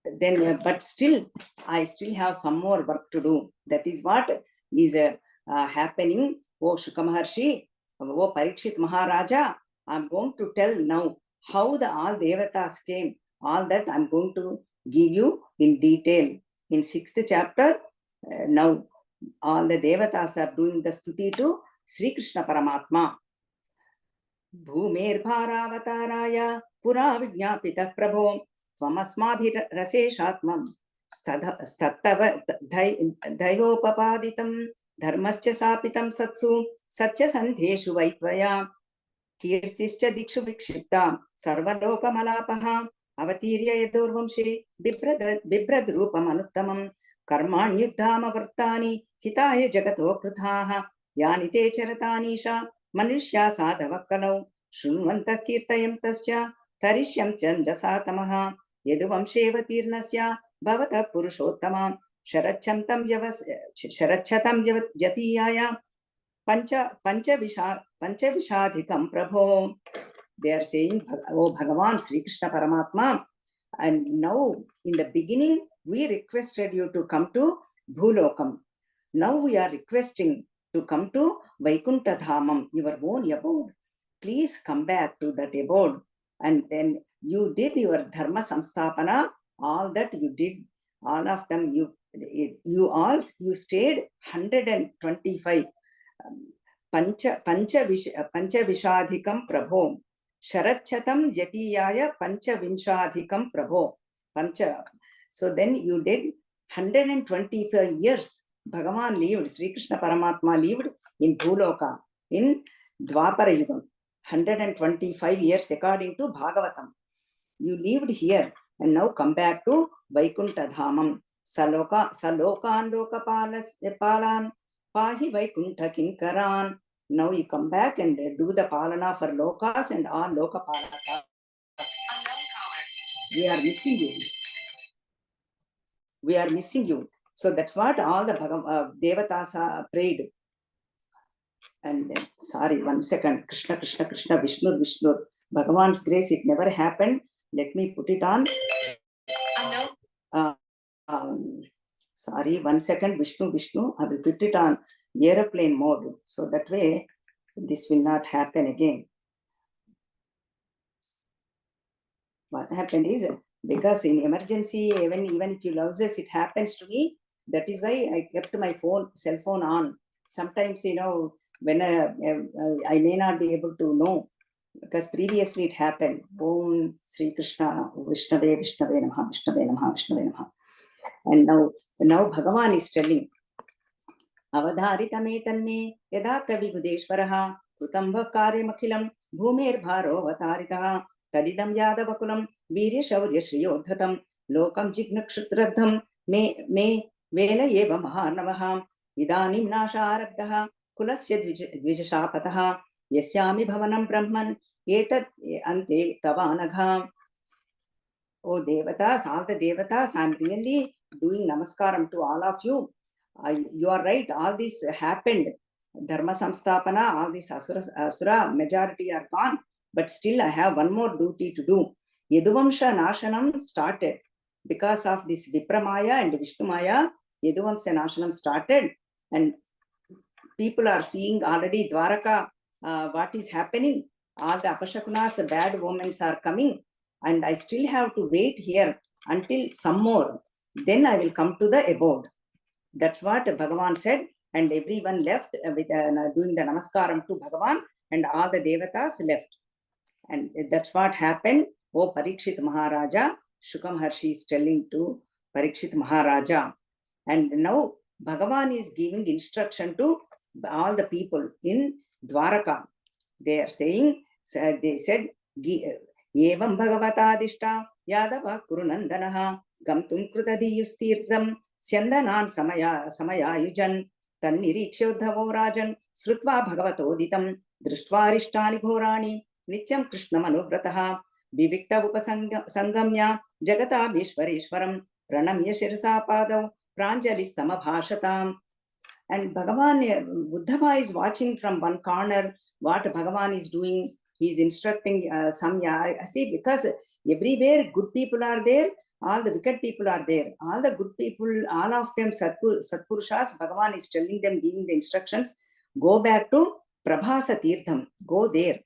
then, but still, I still have some more work to do. That is what is happening. Oh Shuka Maharshi, oh Parikshit Maharaja, I'm going to tell now how the all Devatas came. All that I'm going to give you in detail. In 6th chapter, now all the Devatas are doing the stuti to Sri Krishna Paramatma. Bhumir Bharavatārāya Pura Vijñāpita Prabho Tvamasmabhiraseshatmam Stattava Daivopapaditam Dharmascha Sapitam Satsu Satcha Sandheshu Vaitvaya Kirtischa Dikshu Vikshipta Sarvaloka Malapaha Avatirya Yadurvamshi Bibrad Rupam Anuttamam Karmanyuddhama Vartani Hitaya Jagato Kruthaha Yani Te Charatanisha Manushya Sadhavakalau Shunvanta Kirtayam Tasya Tarishyam Chanjasatamaha Yaduvamsheva Tirnasya Bhavata Purushottamam Sharachatam Yatiyaya Pancha Prabho. They are saying, oh Bhagavan Sri Krishna Paramatma, and now in the beginning we requested you to come to Bhulokam. Now we are requesting to come to Vaikuntha Dhamam, your own abode. Please come back to that abode. And then you did your Dharma Samstapana, all that you did, all of them, you stayed 125. Pancha Vishadhikam Prabho. Sharachyatam Yatiyaya Panchavinshadhikam Prabho. Pancha. So then you did 125 years. Bhagavan lived, Sri Krishna Paramatma lived in Bhuloka, in Dwapara Yugam. 125 years according to Bhagavatam. You lived here and now come back to Vaikuntha Dhamam. Salokan Lokapalan Pahi Vaikuntha Kinkaran. Now you come back and do the Palana for Lokas and all Lokapalakas. We are missing you. We are missing you. So that's what all the Devatas prayed. And then, sorry, 1 second. Krishna, Krishna, Krishna, Vishnu, Vishnu. Bhagavan's grace, it never happened. Let me put it on. Sorry, 1 second. Vishnu, Vishnu. I will put it on airplane mode. So that way, this will not happen again. What happened is, because in emergency, even if you loses, it happens to me. That is why I kept my cell phone on. Sometimes, when I may not be able to know, because previously it happened. Om Sri Krishna, Vishnave, Vishnave Namaha, Vishnave Namaha, Vishnave Namaha. And now Bhagavan is telling, Avadharita tanme yada kavi gudeshwaraha krutam bhakaryamakilam bhumir bharo avataritaha tadidam yadavakulam virya shaurya shriyodhatam lokam jignakshutraddham me vela eva mahanavaha idanim nasharabdaha kulasya dvijashapataha yasyami bhavanam brahman etat ante tavanagha. Oh Devatas, all the Devatas, I am really doing namaskaram to all of you. You are right, all this happened. Dharma Samstapana, all this Asura, majority are gone. But still I have one more duty to do. Yaduvamsha Nashanam started. Because of this Vipramaya and Vishnumaya, Yaduvamsha Nashanam started. And people are seeing already Dwaraka, what is happening. All the Apashakunas, bad omens are coming. And I still have to wait here until some more. Then I will come to the abode. That's what Bhagavan said. And everyone left with doing the namaskaram to Bhagavan, and all the Devatas left. And that's what happened. Oh Parikshit Maharaja, Shukam Harshi is telling to Parikshit Maharaja. And now Bhagavan is giving instruction to all the people in Dwaraka. They are saying, they said, Evam Bhagavata Adishta Yadava Kurunandanaha Gamtum Krutadiyustirtham Syandanan Samaya Yujan Tannirikshodhavo Rajan Srutva Bhagavatoditam Drishtvarishtani Ghorani Nityam Krishna Manubrataha Vivikta Upasangamya Jagata Vishwarishwaram Pranamya Shirsa Padav Pranjalistama Bhashatam. And Bhagavan, Uddhava is watching from one corner what Bhagavan is doing. He is instructing see, because everywhere good people are there, all the wicked people are there. All the good people, all of them Satpurushas, Bhagavan is telling them, giving the instructions, go back to Prabhasa Tirtham, go there.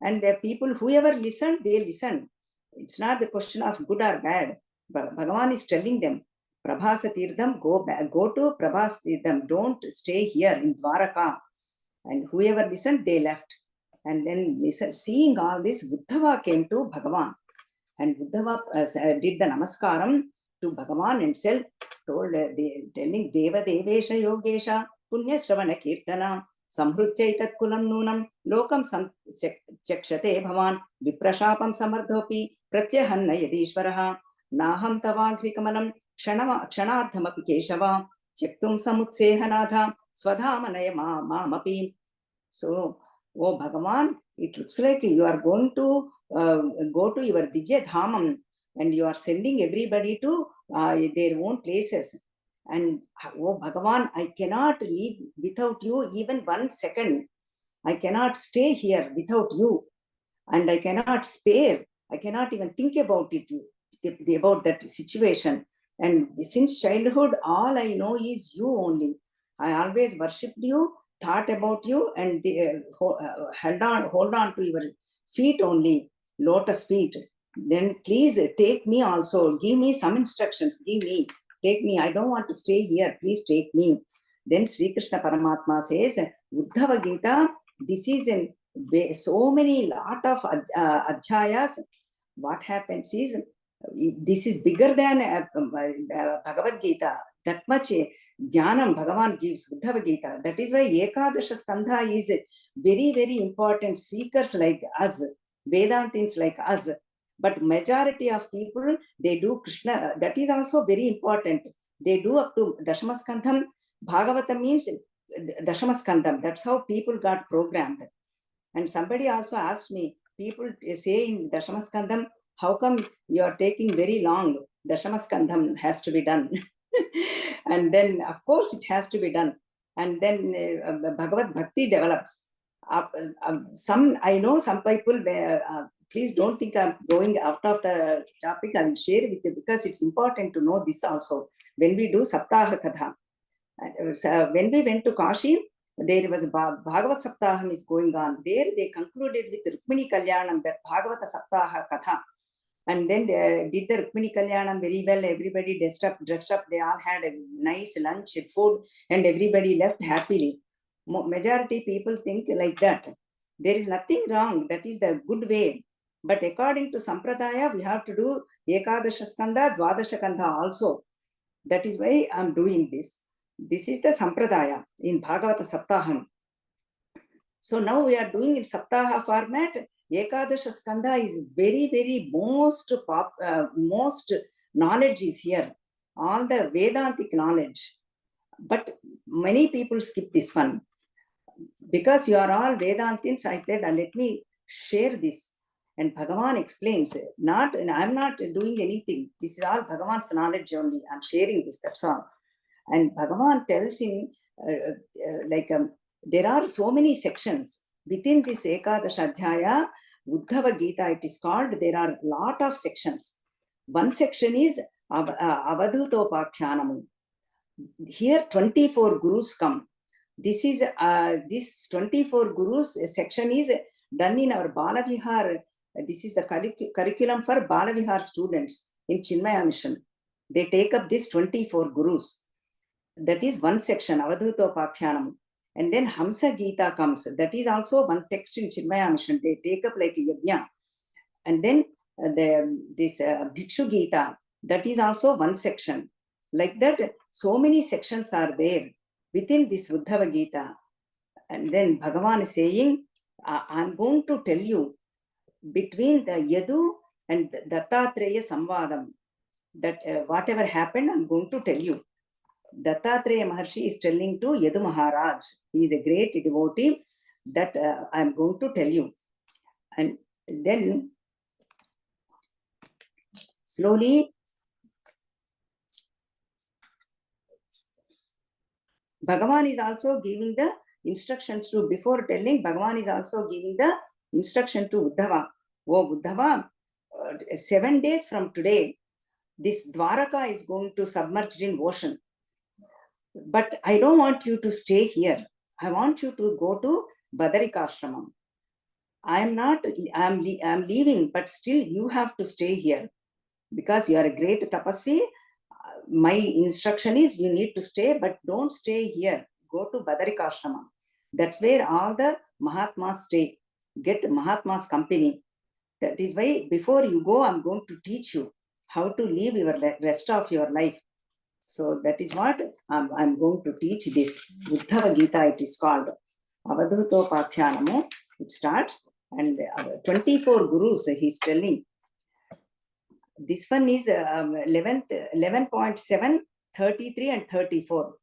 And the people, whoever listened, they listened. It's not the question of good or bad. Bhagavan is telling them, Prabhasa Tirtham, go to Prabhasa Tirtham, don't stay here in Dwaraka. And whoever listened, they left. And then seeing all this, Uddhava came to Bhagavan. And Uddhava did the namaskaram to Bhagavan and said, telling Deva Devesha Yogesha Punya Sravana Kirtana Samhruchaitat Kulam Nunam Lokam Chakshate Bhavan Viprashapam Samardhopi Pratyahanna Yadishvaraha Naham Tavagri Kamalam Kshanardhamapi Keshava Chaktum Samutsehanadha Swadhamanaya Mamapi. So, oh Bhagavan, it looks like you are going to go to your Divya Dhamam and you are sending everybody to their own places. And oh Bhagavan, I cannot live without you even 1 second. I cannot stay here without you, and I cannot spare. I cannot even think about it, about that situation. And since childhood, all I know is you only. I always worshipped you, thought about you, and hold on to your feet only, lotus feet. Then please take me also. Give me some instructions. Give me, take me. I don't want to stay here. Please take me. Then Sri Krishna Paramatma says, Uddhava Gita, this is so many lot of adhyayas. What happens is, this is bigger than Bhagavad Gita. That much jnanam Bhagavan gives Uddhava Gita. That is why Ekadasha Skandha is very, very important. Seekers like us, Vedantins like us. But majority of people, they do Krishna. That is also very important. They do up to Dashamaskandham. Bhagavata means Dashamaskandham. That's how people got programmed. And somebody also asked me, people say in Dashamaskandham, how come you are taking very long? Dashamaskandham has to be done. And then, of course, it has to be done. And then Bhagavad Bhakti develops. Some, I know some people, please don't think I'm going out of the topic. I will share with you because it's important to know this also. When we do Saptaha Katha, when we went to Kashi, there was Bhagavad Sapthaham is going on. There they concluded with Rukmini Kalyanam, that Bhagavata Saptaha Katha. And then they did the Rukmini Kalyanam very well. Everybody dressed up. They all had a nice lunch, food, and everybody left happily. Majority people think like that. There is nothing wrong. That is the good way. But according to Sampradaya, we have to do Ekadasha Skandha, Dwadasha Kandha also. That is why I'm doing this. This is the Sampradaya in Bhagavata Saptaham. So now we are doing in Saptaha format. Ekadasha Skandha is very, very most knowledge is here. All the Vedantic knowledge. But many people skip this one. Because you are all Vedantins, I said, let me share this. And Bhagavan explains, I'm not doing anything. This is all Bhagavan's knowledge only. I'm sharing this, that's all. And Bhagavan tells him, there are so many sections. Within this Ekadasha Adhyaya, Uddhava Gita, it is called, there are a lot of sections. One section is Avadhutopakhyanam. Here 24 gurus come. This is this 24 gurus section is done in our Balavihar. This is the curriculum for Balavihar students in Chinmaya Mission. They take up this 24 gurus. That is one section, Avadhutopakhyanam. And then Hamsa Gita comes. That is also one text in Chinmaya Mission. They take up like Yajna. And then this Bhikshu Gita, that is also one section. Like that, so many sections are there within this Uddhava Gita. And then Bhagavan is saying, I'm going to tell you between the Yadu and Dattatreya Samvadam, that whatever happened, I'm going to tell you. Dattatreya Maharshi is telling to Yadu Maharaj. He is a great devotee, that I'm going to tell you. And then slowly Bhagavan is also giving the instructions to, before telling, Bhagavan is also giving the instruction to Uddhava. Oh Uddhava, 7 days from today, this Dwaraka is going to submerge in ocean. But I don't want you to stay here. I want you to go to Badarikashramam. I'm leaving, but still you have to stay here. Because you are a great tapasvi, my instruction is you need to stay, but don't stay here. Go to Badarikashramam. That's where all the Mahatmas stay. Get Mahatma's company. That is why before you go, I'm going to teach you how to live your rest of your life. So that is what I'm going to teach this. Uddhava Gita it is called. Avadhutopakhyanamo. It starts, and 24 gurus he's telling. This one is 11.7, 33 and 34.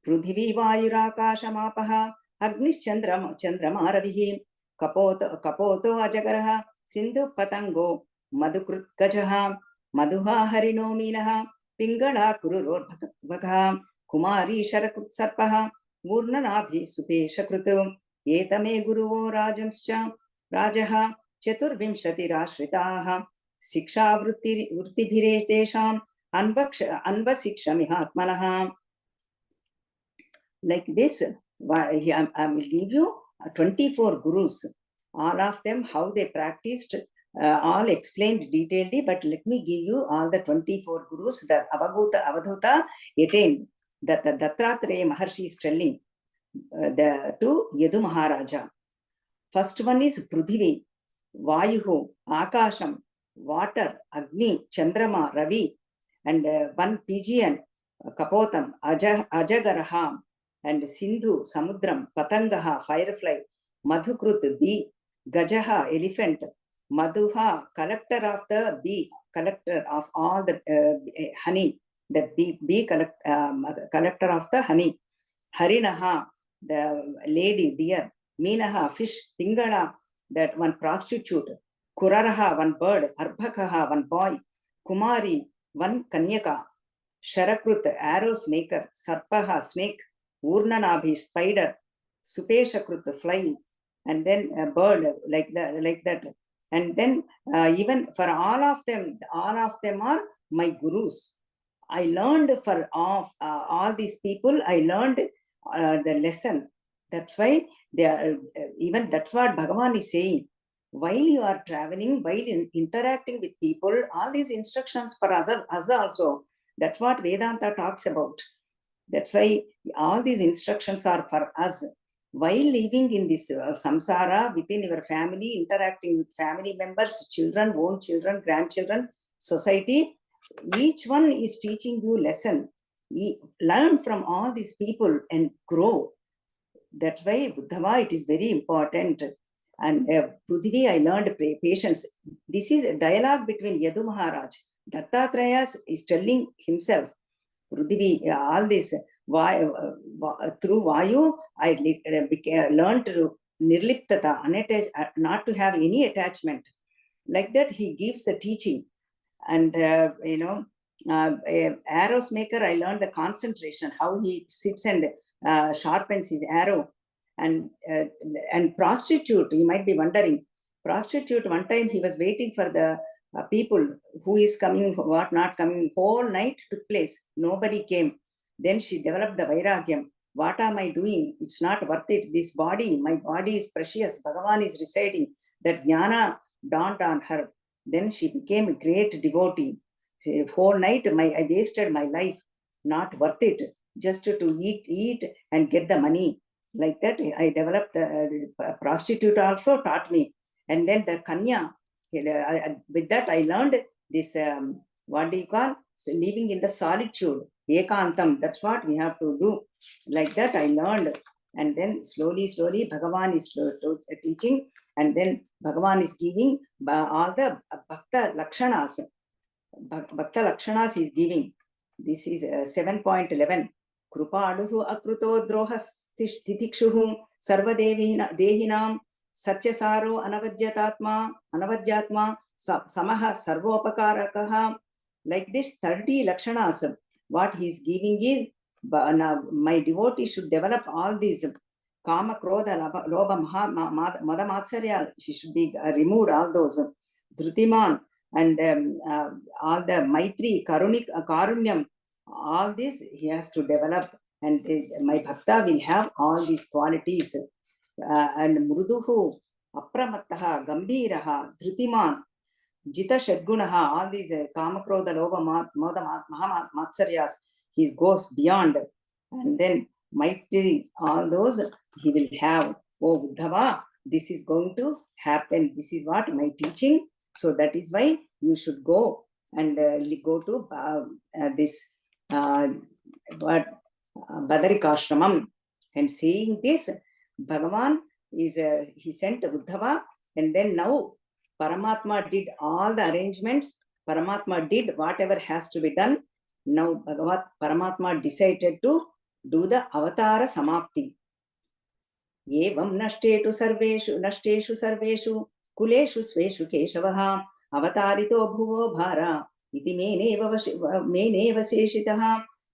Prudhivi Vayurakashamapaha Agnischandramaravihi Kapoto Ajagaraha Sindhu Patango Madhukrut Gajaha Madhuha Harino Minaha Pingala Kururorvaka Kumari Sharakutsarpaha Murnanabi Supeshakrutu Etame Guruvo Rajamscha Rajaha Chaturvimshati Rashritaha Siksha Vruttibhire Tesham Anvasiksha like this. I will give you 24 gurus, all of them how they practiced, all explained detailedly, but let me give you all the 24 gurus that Avadhuta attained, that the Dattatreya Maharshi is telling to Yadu Maharaja. First one is Prudhivi, Vayuhu, Akasham, water, Agni, Chandrama, Ravi, and one pigeon, Kapotam, Ajagaraham, and Sindhu, Samudram, Patangaha, firefly, Madhukrut, bee, Gajaha, elephant, Madhuha, collector of the bee, collector of all the honey, that bee collector of the honey, Harinaha, the lady, deer, Minaha, fish, Pingala, that one prostitute, Kuraraha, one bird, Arbhakaha, one boy, Kumari, one Kanyaka, Sharakrut, arrows maker, Sarpaha, snake, Urnanabhi, spider, Supeshakrut, fly, and then a bird like that. And then even for all of them are my gurus. I learned for all these people, I learned the lesson. That's why they are, even that's what Bhagavan is saying. While you are traveling, while interacting with people, all these instructions for us also. That's what Vedanta talks about. That's why all these instructions are for us. While living in this samsara, within your family, interacting with family members, children, own children, grandchildren, society, each one is teaching you lesson. Learn from all these people and grow. That's why Buddhava, it is very important. And Prudhivi, I learned patience. This is a dialogue between Yadu Maharaj. Dattatreya is telling himself, Prudhivi, all this, through Vayu, I learned to nirliptata, unattached, not to have any attachment. Like that, he gives the teaching. And, arrows maker, I learned the concentration, how he sits and sharpens his arrow. And prostitute, you might be wondering, prostitute, one time he was waiting for the people who is coming, what not coming, whole night took place, nobody came. Then she developed the vairagyam. What am I doing? It's not worth it. This body, my body is precious. Bhagavan is residing. That jnana dawned on her. Then she became a great devotee. Whole night I wasted my life. Not worth it. Just to eat and get the money. Like that, I developed the prostitute also taught me. And then the Kanya, with that I learned this, what do you call, living in the solitude, ekantam. That's what we have to do. Like that I learned. And then slowly Bhagavan is teaching, and then Bhagavan is giving all the bhakta lakshanas. Bhakta lakshanas is giving. This is 7.11. Krupaduhu akruto drohas titikshuhu sarvadehinam satyasaro anavajyatma samaha sarvopakarakah. Like this 30 lakshanas, what he is giving is, my devotee should develop all these kama, krodha, lobha, mada, matsarya. He should be removed, all those. Dhrutiman, and all the maitri, karunyam, all this he has to develop. And my bhakta will have all these qualities. And mruduhu, apramattaha, gambhiraha, dhrutiman, Jita Shadgunaha, all these Kamakrodha, Lobha, Moda, Matsaryas, he goes beyond. And then Maitri, all those he will have. Oh, Uddhava, this is going to happen. This is what my teaching. So that is why you should go and go to this Badarikashramam. And saying this, Bhagavan is, he sent Uddhava, and then now Paramatma did all the arrangements. Paramatma did whatever has to be done. Now Paramatma decided to do the avatara samapti. Evam nashteshu sarveshu kuleshu sveshu keshavaha avatarito bhuvo bhara इति मेनेव शेषितः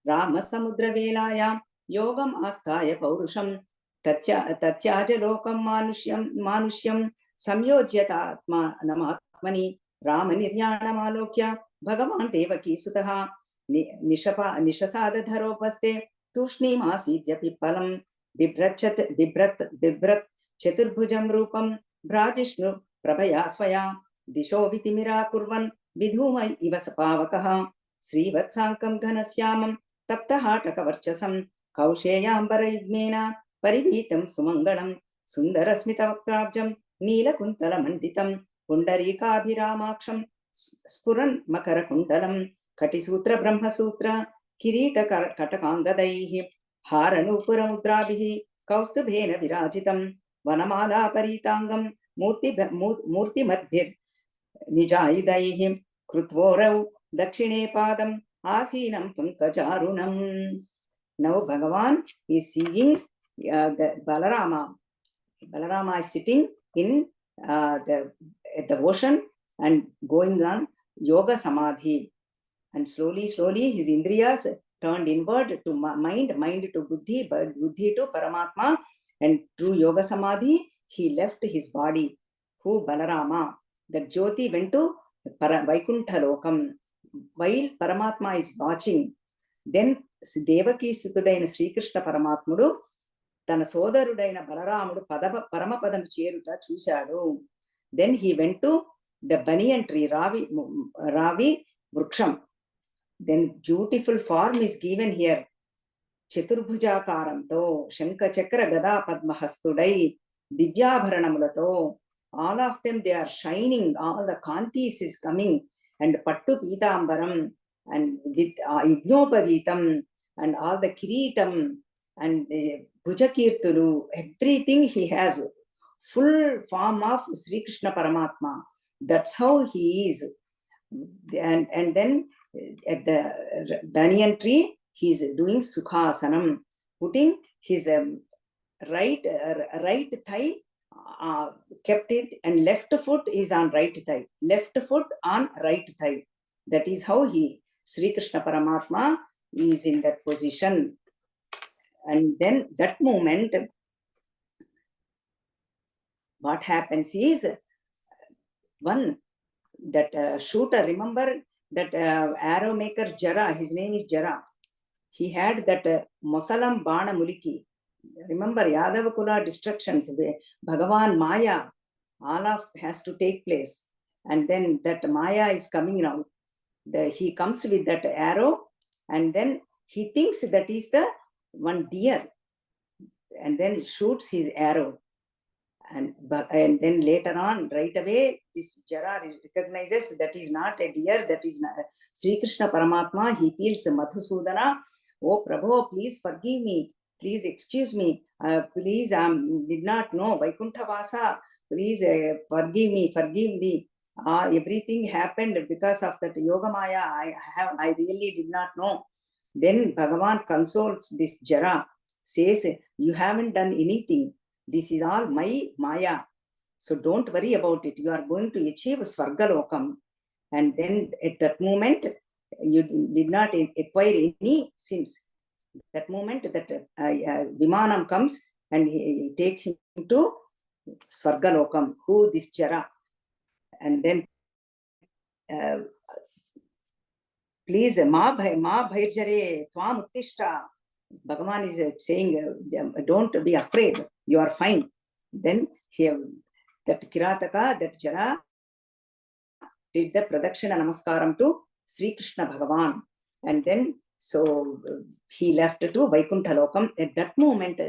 रामः समुद्रवेलायां योगम् आस्थाय पौरुषं तत्याज लोकं मानुष्यं संयोज्यतात्मनि रामनिर्याणमालोक्य भगवान् देवकीसुतः निशसादधरोपस्थे तूष्णीमासीद्य पिप्पलं बिभ्रत् चतुर्भुजं रूपं भ्राजिष्णु प्रभया स्वया दिशो वितिमिराकुर्वन् विधूम इव पावकः श्रीवत्साङ्कं घनश्यामं तप्तहाटकवर्चसं कौशेयाम्बरयुग्मेन परिवीतं सुमङ्गलं सुन्दरस्मितवक्त्राब्जं नीलकुन्तलमण्डितं पुण्डरीकाभिरामाक्षं स्फुरन् मकरकुण्डलं कटिसूत्र ब्रह्मसूत्र किरीटकटकाङ्गदैः हारनूपुरमुद्राभिः कौस्तुभेन विराजितं वनमालापरीताङ्गं मूर्तिमद्भिर्निजायुधैः कृत्वोरौ दक्षिणे पादम् आसीनं पंकचारुणम्. Now Bhagavan is seeing the Balarama is sitting in at the ocean and going on yoga samadhi, and slowly his indriyas turned inward to mind to buddhi to Paramatma, and through yoga samadhi he left his body. Who? Balarama. That Jyoti went to Vaikuntha Lokam while Paramatma is watching. Then Devaki Sutudaina Sri Krishna Paramatmudu తన సోదరుడైన బలరాముడు పరమపదం చేరుట చూశాడు. Then he went to the banyan tree, ravi vruksham. Then beautiful form is given here. చతుర్భుజాకారంతో శంఖ చక్ర గదా పద్మహస్తుడై దివ్యాభరణములతో, all of them they are shining, all the kantis is coming, and pattu pītāmbaram, and with ignopavītam, and all the kiritam and bhujakirtulu, everything he has, full form of Sri Krishna Paramatma. That's how he is. And then at the banyan tree he is doing sukhasanam, putting his right thigh kept it, and left foot is on right thigh, left foot on right thigh. That is how Sri Krishna Paramatma is in that position. And then that moment what happens is, one, that shooter, remember that arrow maker Jara, his name is Jara, he had that Mosalam Bana Muliki. Remember Yadava Kula destructions, Bhagavan Maya, all of has to take place, and then that Maya is coming now. He comes with that arrow, and then he thinks that is the one deer, and then shoots his arrow, and then later on, right away, this Jara recognizes that is not a deer, that is Sri Krishna Paramatma. He feels Madhusudana, oh Prabhu, please forgive me, please excuse me, please did not know, Vaikuntha Vasa, please forgive me. Everything happened because of that Yoga Maya. I really did not know. Then Bhagavan consoles this Jara, says, you haven't done anything. This is all my Maya. So don't worry about it. You are going to achieve Svargalokam. And then at that moment, you did not acquire any sins. That moment that Vimanam comes and he takes him to Svargalokam. Who? This Jara. And then please ma bhairjare tvam uttishta. Bhagavan is saying, don't be afraid, you are fine. Then here that Kirataka, that Jara did the Pradakshina Namaskaram to Sri Krishna Bhagavan, and then so he left to Vaikuntha Lokam. At that moment,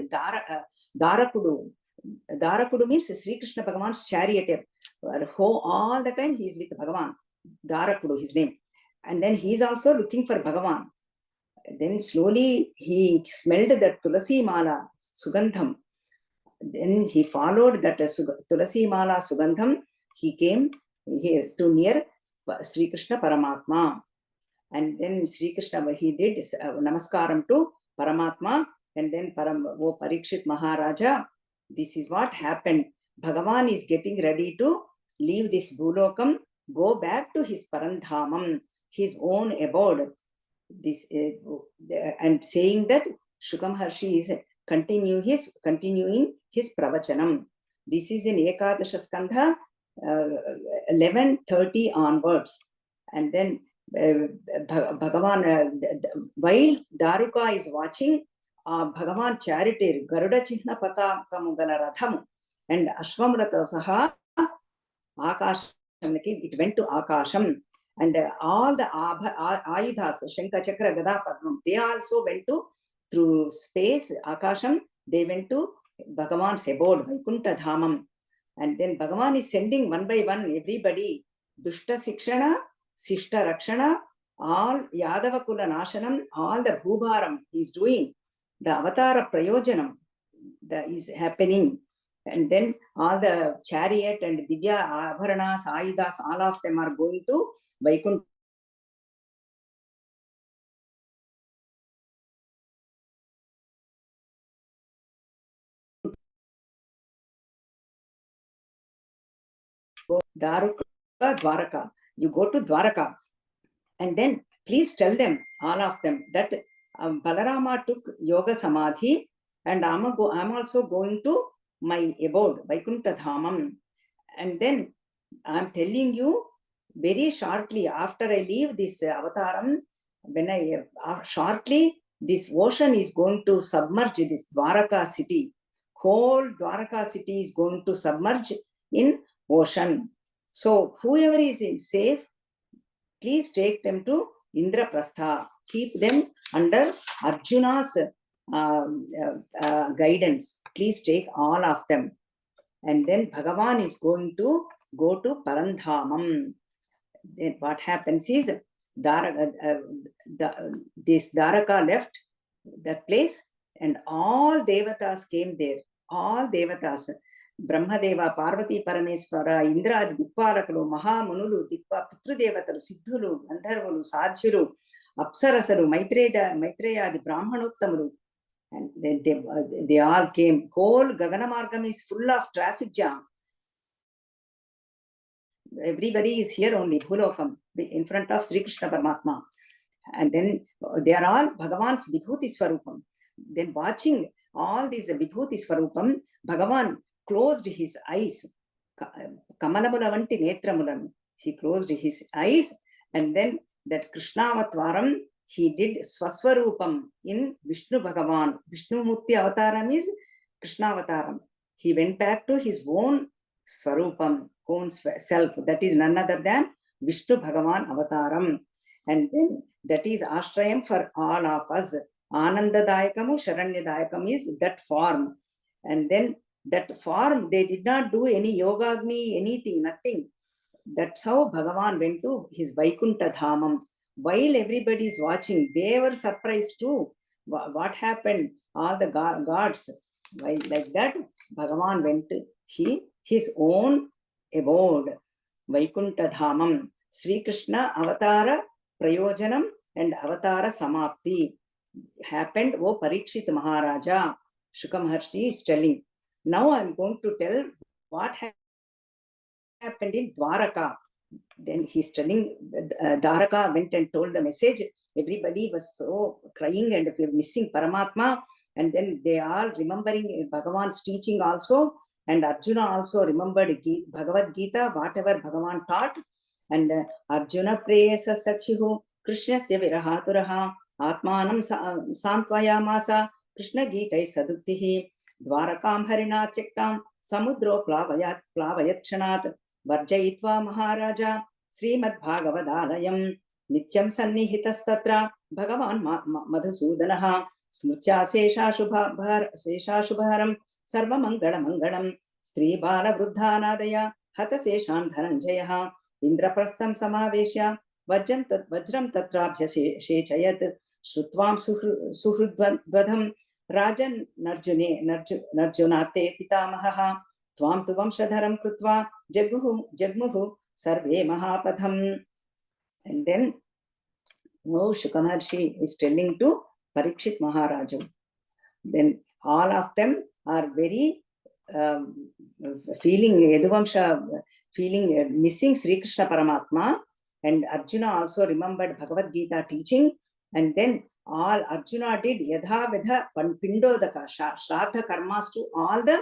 Darakudu means Sri Krishna Bhagavan's charioteer. All the time he is with Bhagavan. Darakudu, his name. And then he is also looking for Bhagavan. Then slowly he smelled that Tulasi Mala Sugandham. Then he followed that Tulasi Mala Sugandham. He came here to near Sri Krishna Paramatma. And then Sri Krishna, he did Namaskaram to Paramatma. And then Parikshit Maharaja, this is what happened. Bhagavan is getting ready to leave this Bhulokam, go back to his Parandhamam. his own abode. This and saying that Shukam Harshi is continuing his pravachanam. This is in Ekadasha Skandha 11:30 onwards. And then Bhagavan, while Daruka is watching, Bhagavan charioteer Garuda Chihna Patakamugala Ratham and Ashwamrata Saha Akasham, it went to Akasham. And all the Ayudhas, Shanka Chakra Gada Padmam, they also went to, through space, Akasham, they went to Bhagavan's abode, Vaikuntha Dhamam. And then Bhagavan is sending one by one everybody, Dushta Sikshana, Sishta Rakshana, all Yadava Kula Nashanam, all the Bhubharam he is doing, the Avatara Prayojanam that is happening. And then all the chariot and Divya Abharanas, Ayudas, all of them are going to Vaikuntha. Daruka, Dwaraka. You go to Dwaraka, and then please tell them, all of them, that Balarama took Yoga Samadhi, and I'm also going to my abode, Vaikuntha Dhamam. And then I'm telling you, very shortly after I leave this avataram, when shortly this ocean is going to submerge this Dwaraka city. Whole Dwaraka city is going to submerge in ocean. So whoever is safe, please take them to Indraprastha. Keep them under Arjuna's guidance. Please take all of them. And then Bhagavan is going to go to Parandhamam. Then what happens is, this Dwaraka left that place, and all Devatas came there. All Devatas, Brahmadeva, Parvati Parameswara, Indra, Dikpalakalu, Mahamunulu, Putrudevatalu, Siddhulu, Gandharvalu, Sadhyulu, Apsarasalu, Maitreya, the Brahmanottamulu. And then they all came. Whole Gaganamargam is full of traffic jam. Everybody is here only, Bhulokam, in front of Sri Krishna Paramatma. And then they are all Bhagavan's Vibhuti Swarupam. Then watching all these Vibhuti Swarupam, Bhagavan closed his eyes. Kamalabulavanti Netramulan. He closed his eyes, and then that Krishnavatvaram, he did Swaswarupam in Vishnu Bhagavan. Vishnu Mukti Avataram is Krishnavataram. He went back to his own Swarupam, own self. That is none other than Vishnu Bhagavan Avataram. And then that is Ashrayam for all of us. Anandadayakamu, Sharanyadayakam is that form. And then that form, they did not do any Yogagni, anything, nothing. That's how Bhagavan went to his Vaikuntha Dhamam. While everybody is watching, they were surprised too. What happened? All the gods, like that, Bhagavan went to his own abode, Vaikuntha Dhamam. Sri Krishna Avatara Prayojanam and Avatara Samapti happened. O Parikshit Maharaja, Shuka Maharshi is telling. Now I am going to tell what happened in Dwaraka. Then he's telling, Dwaraka went and told the message. Everybody was so crying and missing Paramatma. And then they are remembering Bhagavan's teaching also. And Arjuna also remembered Bhagavad Gita, whatever Bhagavan taught. And Arjuna prayesa sakhihu Krishnasya virahaturaha atmanam santvayamasa Krishna Gitai saduktihi Dwarakam harina chektam samudro plavayat kshanat varjayitva maharaja Srimad Bhagavadalayam nityam sannihitastatra Bhagavan madhusudanaha smrtya sesha shubharam sarvamangala mangalam Stri Bala Vruddhanadaya Hata Seshan Dhananjayaha Indraprastham Samaveshya Vajram Tatrabhya Shechayat Shrutvam Suhrudvadham Rajan Narjunate Pitamahaha Tvam Tuvamshadharam Krutva Jagmuhu Sarve Mahapadham. And then Shuka Maharshi is telling to Parikshit Maharaju. Then all of them are very feeling Yaduvamsha, feeling missing Sri Krishna Paramatma. And Arjuna also remembered Bhagavad Gita teaching, and then all Arjuna did yadha vidha pindodaka shraddha karmas to all the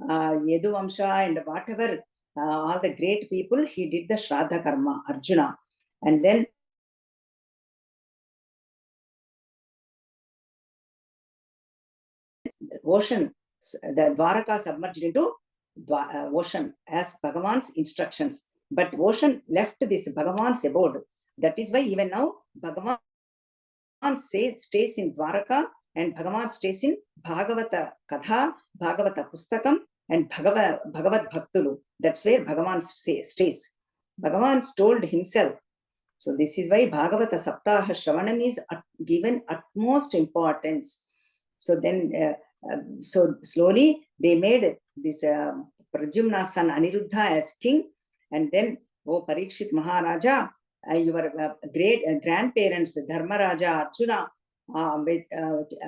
Yaduvamsha and whatever all the great people. He did the shraddha karma, Arjuna. And then ocean, the Dwaraka submerged into ocean as Bhagavan's instructions. But ocean left this Bhagavan's abode. That is why even now Bhagavan stays in Dwaraka, and Bhagavan stays in Bhagavata Katha, Bhagavata Pustakam, and Bhagavad Bhaktulu. That's where Bhagavan stays. Bhagavan told himself. So this is why Bhagavata Saptaha Shravanam is given utmost importance. So then, so slowly they made this Pradyumna's son Aniruddha as king, and then, oh Parikshit Maharaja, your great grandparents Dharmaraja, Arjuna, with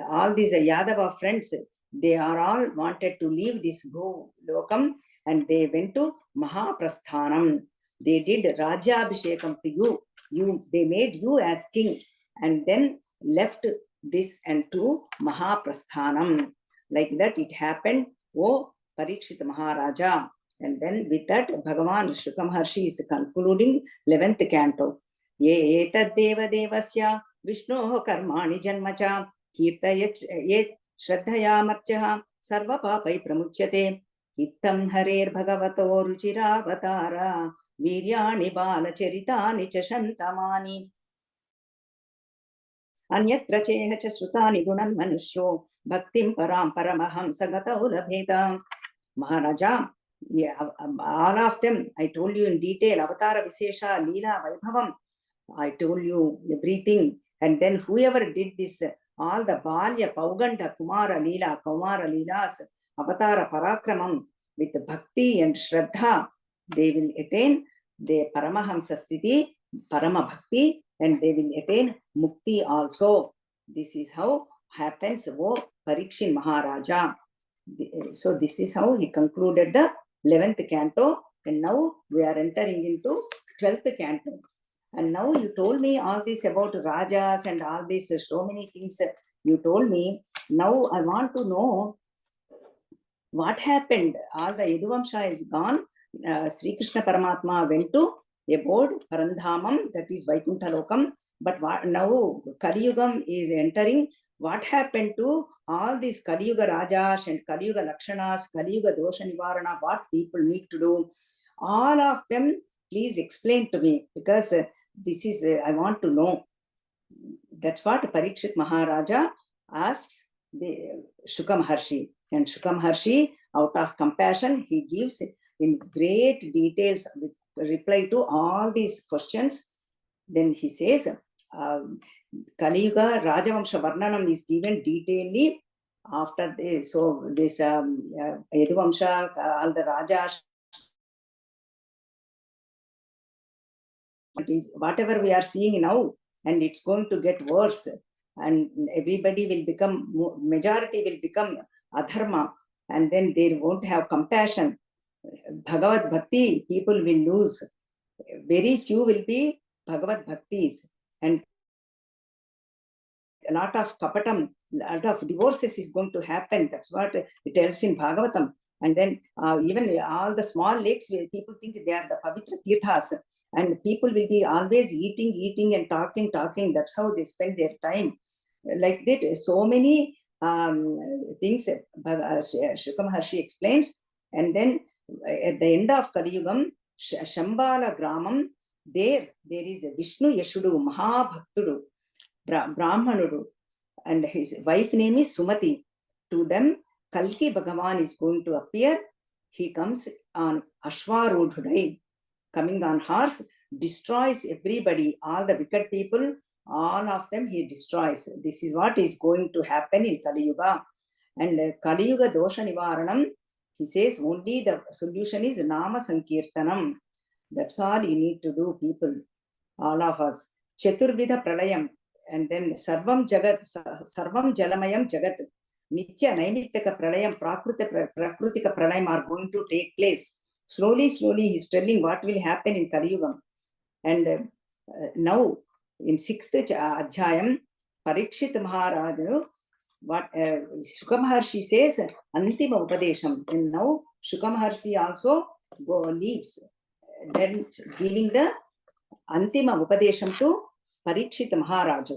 all these Yadava friends, they are all wanted to leave this Lokam, and they went to Mahaprasthanam. They did Rajabhishekam to you. They made you as king, and then left this and to Mahaprasthanam. Like that it happened, oh Parikshit Maharaja. And then with that, Bhagavan Shuka Maharshi is concluding 11th canto. Ye etad deva devasya Vishnoho karmani janmacha kirtayet shraddhaya marchaha sarva papai pramuchyate ittam harer bhagavato ruchiravatara viryani bala charitani cha shantamani अन्यत्र चेह च श्रुतानि गुणन् मनुष्यो भक्तिं परां paramaham sagatau labheta. Maharaja, yeah, all of them, I told you in detail, Avatara Vishesha, Leela, Vaibhavam, I told you everything. And then whoever did this, all the Balya, Pauganda, Kumara Leela, Kaumara Leelas, Avatara Parakramam, with Bhakti and Shraddha, they will attain the Paramahamsa Sthiti, Parama Bhakti, and they will attain Mukti also. This is how happens, oh Parikshit Maharaja. So this is how he concluded the 11th canto, and now we are entering into 12th canto. And now you told me all this about Rajas and all this, so many things you told me. Now I want to know what happened. All the Yaduvamsha is gone. Sri Krishna Paramatma went to abode Parandhamam, that is Vaikuntha Lokam. But now Kali Yugam is entering. What happened to all these Kali Yuga Rajas and Kali Yuga Lakshanas, Kali Yuga Dosha Nivarana, what people need to do? All of them, please explain to me, because this is, I want to know. That's what Parikshit Maharaja asks the Shuka Maharshi. And Shuka Maharshi, out of compassion, he gives in great details reply to all these questions. Then he says, Kali Yuga Rajavamsha Varnanam is given detailedly after this. So this Yaduvamsha, all the Rajas, it is whatever we are seeing now, and it's going to get worse, and everybody will become, majority will become adharma, and then they won't have compassion. Bhagavad Bhakti, people will lose. Very few will be Bhagavad Bhaktis, and a lot of kapatam, a lot of divorces is going to happen. That's what it tells in Bhagavatam. And then even all the small lakes where people think they are the Pavitra Tirthas, and people will be always eating and talking. That's how they spend their time. Like that, so many things Shuka Maharshi explains. And then at the end of Kali Yugam, Shambhala Gramam, there is a Vishnu Yashudu, Mahabhaktudu, Brahmanudu, and his wife name is Sumati. To them, Kalki Bhagavan is going to appear. He comes on Ashwarudhudai, coming on horse, destroys everybody, all the wicked people, all of them he destroys. This is what is going to happen in Kali Yuga. And Kali Yuga Dosha Nivaranam, he says only the solution is Nama Sankirtanam. That's all you need to do, people, all of us. Chaturvidha Pralayam, and then Sarvam Jagat, Sarvam Jalamayam Jagat, Nitya Naimitaka Pralayam, Prakrutika Pralayam are going to take place. Slowly, he's telling what will happen in Kali Yuga. And Now, in 6th Adhyayam, Parikshit Maharaj, what Shuka Maharshi says, Antima Upadesham. And now Shuka Maharshi also leaves, then giving the Antima Upadesham to Parikshit Maharaj.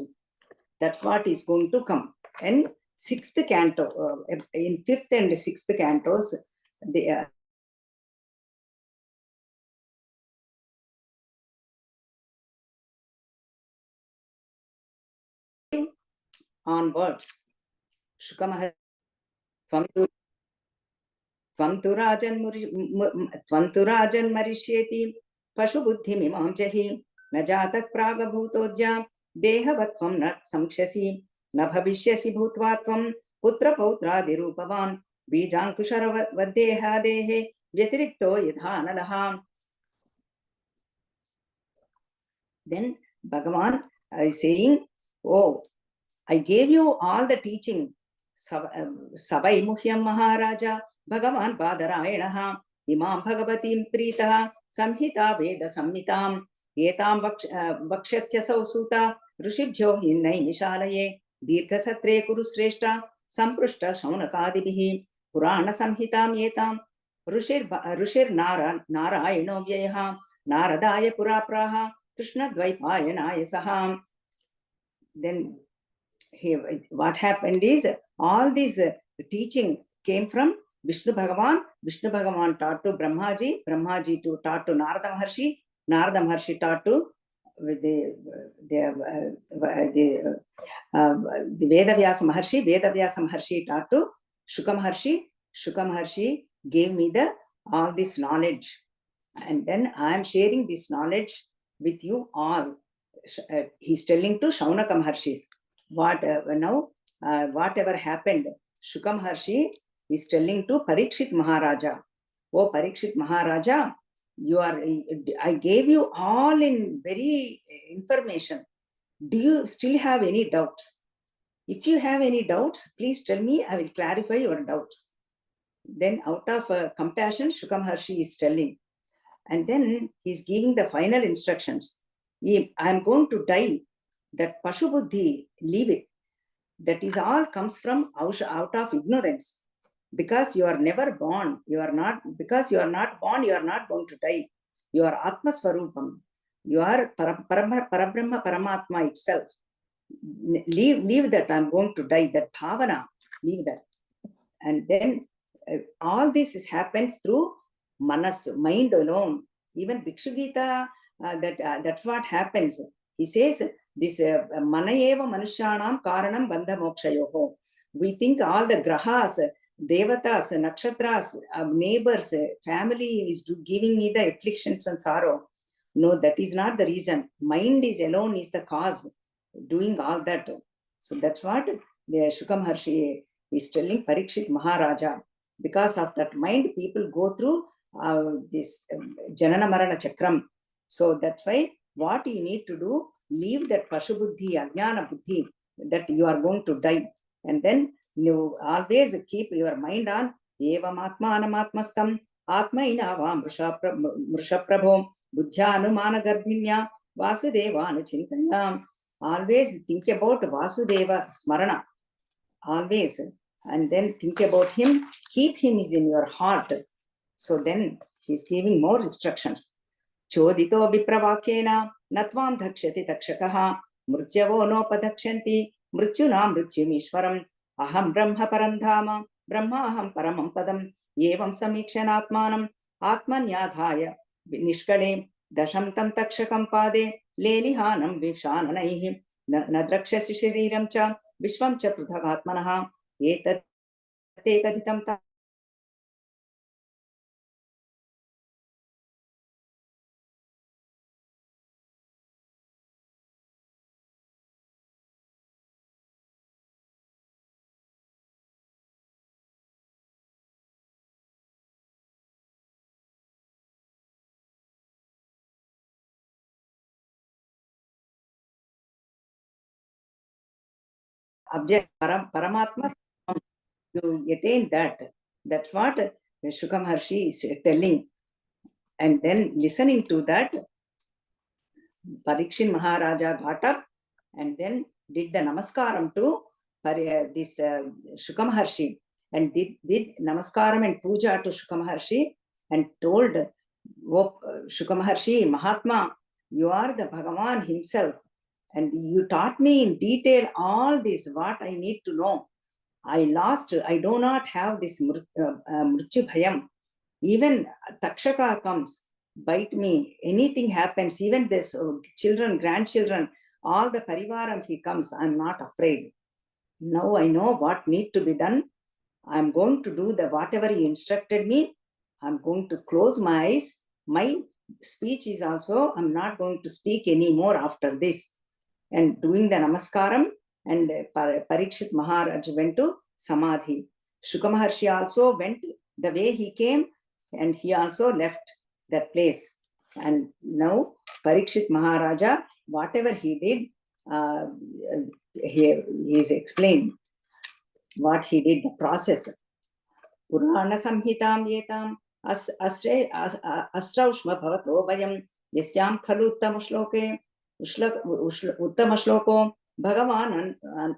That's what is going to come. And 6th canto, in 5th and 6th cantos, they onwards. Shuka Maharshi, त्वं तु राजन्मरिष्येति पशुबुद्धिमिमां जहि न जातः प्रागभूतोज्या देहवत्वं न संक्षसि न भविष्यसि भूत्वा त्वं पुत्रपौत्रादिरूपवान् बीजाङ्कुशरवद्देहादेः व्यतिरिक्तो यथा नलः. Then Bhagavan is saying, oh, I gave you all the teaching. Savai Muhyam Maharaja Bhagavan Badarayanaha Imam Bhagavatim Pritaha Samhita Veda Samhitam Etam Vakshatyasau Suta Rishibhyo Hinnai Nishalaye Dirghasatre Kurusreshta Samprushta Shaunakadibihi Purana Samhitam Etam Rushir Narayano Vyayaha Naradaya Purapraha Krishna Dvaipayanaya Saham. Then what happened is, all this teaching came from Vishnu Bhagavan. Vishnu Bhagavan taught to Brahmaji, Brahmaji taught to Narada Maharshi, Narada Maharshi taught to the Vedavyasa Maharshi, Vedavyasa Maharshi taught to Shuka Maharshi. Shuka Maharshi gave me all this knowledge, and then I am sharing this knowledge with you all. He's telling to Shaunaka Maharshis. Whatever happened, Shuka Maharshi is telling to Parikshit Maharaja. Oh, Parikshit Maharaja, I gave you all in very information. Do you still have any doubts? If you have any doubts, please tell me, I will clarify your doubts. Then out of compassion, Shuka Maharshi is telling. And then he's giving the final instructions. I am going to die. That Pashu Buddhi, leave it. That is all comes from out of ignorance. Because you are never born, because you are not born, you are not going to die. You are Atma Swarupam. You are Parabrahma Paramatma itself. Leave that, I am going to die. That bhavana, leave that. And then all this happens through manas, mind alone. Even Bhikshu Gita, that's what happens. He says, this manayeva manushyanam karanam bandha mokshayoho. We think all the grahas, devatas, nakshatras, neighbors, family is giving me the afflictions and sorrow. No, that is not the reason. Mind is alone is the cause, doing all that. So that's what the Shuka Maharshi is telling Parikshit Maharaja. Because of that mind, people go through this Janana Marana Chakram. So that's why what you need to do, leave that Pashu Buddhi, Ajnana Buddhi, that you are going to die. And then you always keep your mind on Evam Atma Anamatmastam Atma Inavam Mrisha Prabhom Buddhyanumana Garbhinya Vasudevanu Chintayam. Always think about Vasudeva Smarana. Always. And then think about him. Keep him is in your heart. So then he's giving more instructions. Chodito vipravakena natvam dhakshati takshakaha mrutyavo nopadhakshanti mrutyuna mrutyumishwaram aham brahma parandhama brahma aham paramam padam evam samikshanatmanam atmanyadhaya nishkale dasham tam takshakam pade lelihanam vishananaihi nadrakshasi shariram cha vishvam cha pruthagatmanaha etat te kaditam ta. Object Paramatma, you attain that. That's what Shuka Maharshi is telling. And then listening to that, Parikshit Maharaja got up and then did the namaskaram to this Shuka Maharshi, and did namaskaram and puja to Shuka Maharshi, and told, oh, Shuka Maharshi, Mahatma, you are the Bhagavan himself, and you taught me in detail all this, what I need to know. I do not have this mrityu bhayam. Even Takshaka comes, bite me, anything happens, even this children, grandchildren, all the parivaram he comes, I'm not afraid. Now I know what need to be done. I'm going to do the whatever you instructed me. I'm going to close my eyes. My speech is also, I'm not going to speak anymore after this. And doing the namaskaram, and Parikshit Maharaj went to Samadhi. Shuka Maharshi also went the way he came, and he also left that place. And now Parikshit Maharaja, whatever he did, he is explained what he did, the process. Purana Samhitam Yetam Astraushma Bhavato Vayam Yasyam Khalu Uttama Shloko Bhagavan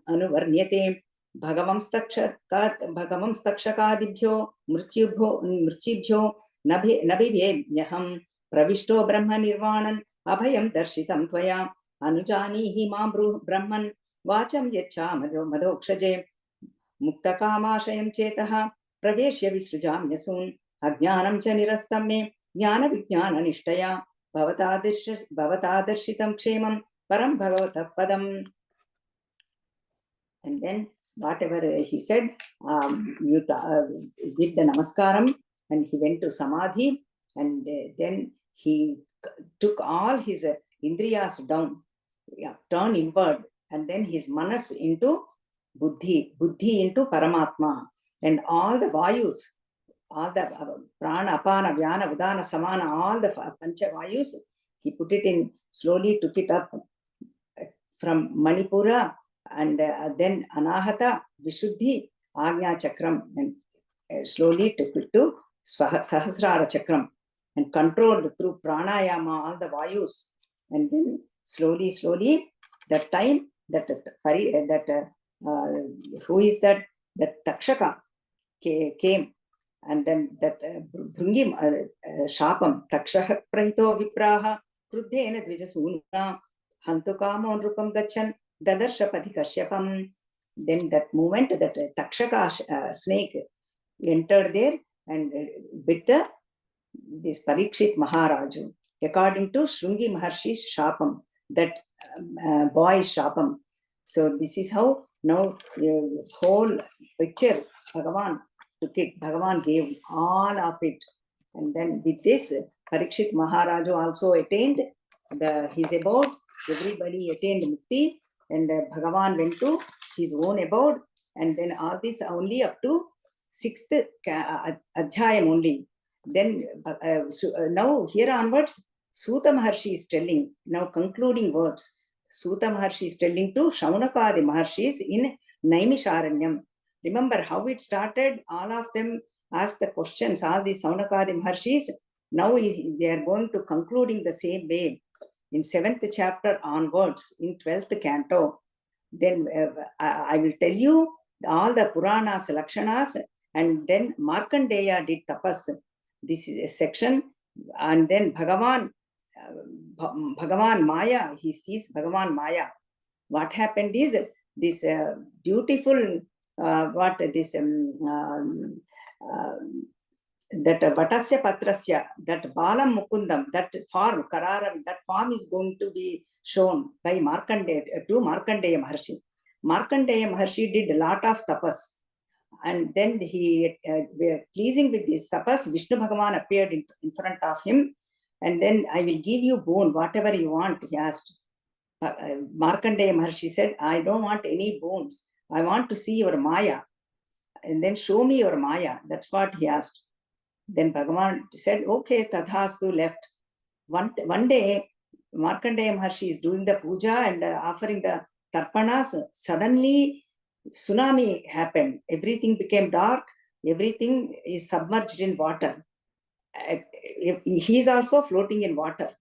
Anuvarnyate Bhagavam Stakshakadibhyo Mrityibhyo Nabhivyaham Pravishto Brahma Nirvanan Abhayam Darshitam Tvaya Anujanihi Mam Brahman Vacham Yacha Madhokshaje Muktakamasayam Chetaha Praveshya Visrujamyasun Ajnanam cha nirastam me Jnana Vijnana Nishtaya Bhavatadarshitam Kshemam Param Bhagavata Padam. And then whatever he said, you did the namaskaram, and he went to Samadhi, and then he took all his indriyas down, turn inward, and then his manas into buddhi into Paramatma, and all the vayus, all the prana, apana, vyana, udana, samana, all the pancha vayus, he put it in, slowly took it up from Manipura, and then Anahata, Vishuddhi, Agnya Chakram, and slowly took it to Sahasrara Chakram, and controlled through pranayama all the vayus, and then slowly, that time that who is that Takshaka came, and then that Bhungim Shapam Takshaka Prahito Vipraha Kruddhena Dvijasuna Hantukamo Rupam Gachan Dadarsha Padhikashyapam. Then that moment, that Takshaka snake entered there and bit this Parikshit Maharaju, according to Shrungi Maharshi's Shapam, that boy's Shapam. So this is how now the whole picture Bhagavan took it. Bhagavan gave all of it. And then with this, Parikshit Maharaju also attained his abode. Everybody attained Mukti, and Bhagavan went to his own abode. And then all this only up to 6th Adhyayam only. Then now here onwards, Suta Maharshi is telling, now concluding words. Suta Maharshi is telling to Shaunakadi Maharshis in Naimisharanyam. Remember how it started? All of them asked the questions, all the Shaunakadi Maharshis. Now they are going to concluding the same way. In 7th chapter onwards, in 12th canto, then I will tell you all the Puranas, Lakshanas, and then Markandeya did tapas. This is a section, and then Bhagavan Maya, he sees Bhagavan Maya. What happened is this beautiful, that Vatasya Patrasya, that Balam Mukundam, that form, Kararam, that form is going to be shown by Markandeya to Markandeya Maharshi. Markandeya Maharshi did a lot of tapas. And then he, pleasing with this tapas, Vishnu Bhagavan appeared in front of him. And then I will give you boon, whatever you want, he asked. Markandeya Maharshi said, I don't want any boons. I want to see your Maya. And then show me your Maya. That's what he asked. Then Bhagavan said, okay, Tadhastu, left. One day, Markandeya Maharshi is doing the puja and offering the tarpanas. Suddenly, tsunami happened. Everything became dark. Everything is submerged in water. He is also floating in water.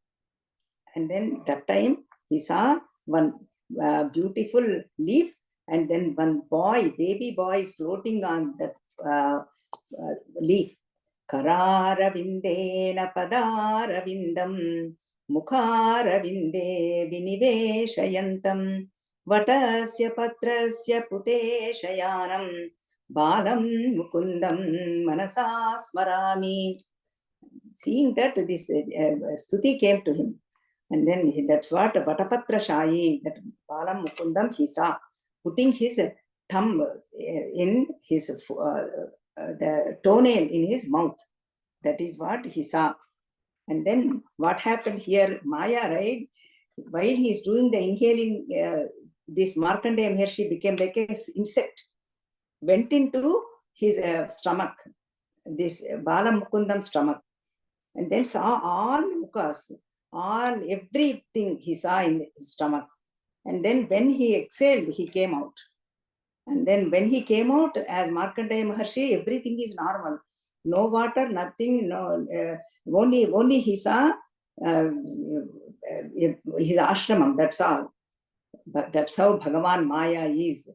And then that time he saw one beautiful leaf, and then one boy, baby boy, is floating on that leaf. Kararavindena padaravindam mukharavinde viniveshayantam vatasya patrasya puteshayanam balam mukundam manasa smarami. Seeing that, this stuti came to him, and then that's what Vatapatra Shayi, that Balam Mukundam, he saw, putting his thumb in his the toenail in his mouth. That is what he saw. And then what happened here? Maya, right? While he is doing the inhaling, this Markandeya Maharshi became like an insect, went into his stomach, this Balam Mukundam's stomach, and then saw all mukas, all everything he saw in his stomach. And then when he exhaled, he came out. And then when he came out as Markandeya Maharshi, everything is normal. No water, nothing, no, only he saw his ashramam, that's all. But that's how Bhagavan Maya is.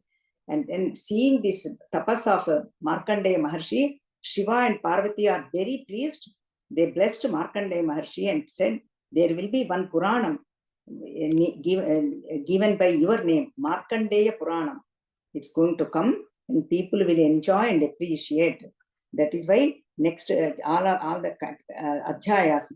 And then seeing this tapas of Markandeya Maharshi, Shiva and Parvati are very pleased. They blessed Markandeya Maharshi and said, there will be one Puranam given by your name, Markandeya Puranam. It's going to come and people will enjoy and appreciate. That is why next all the adhyayas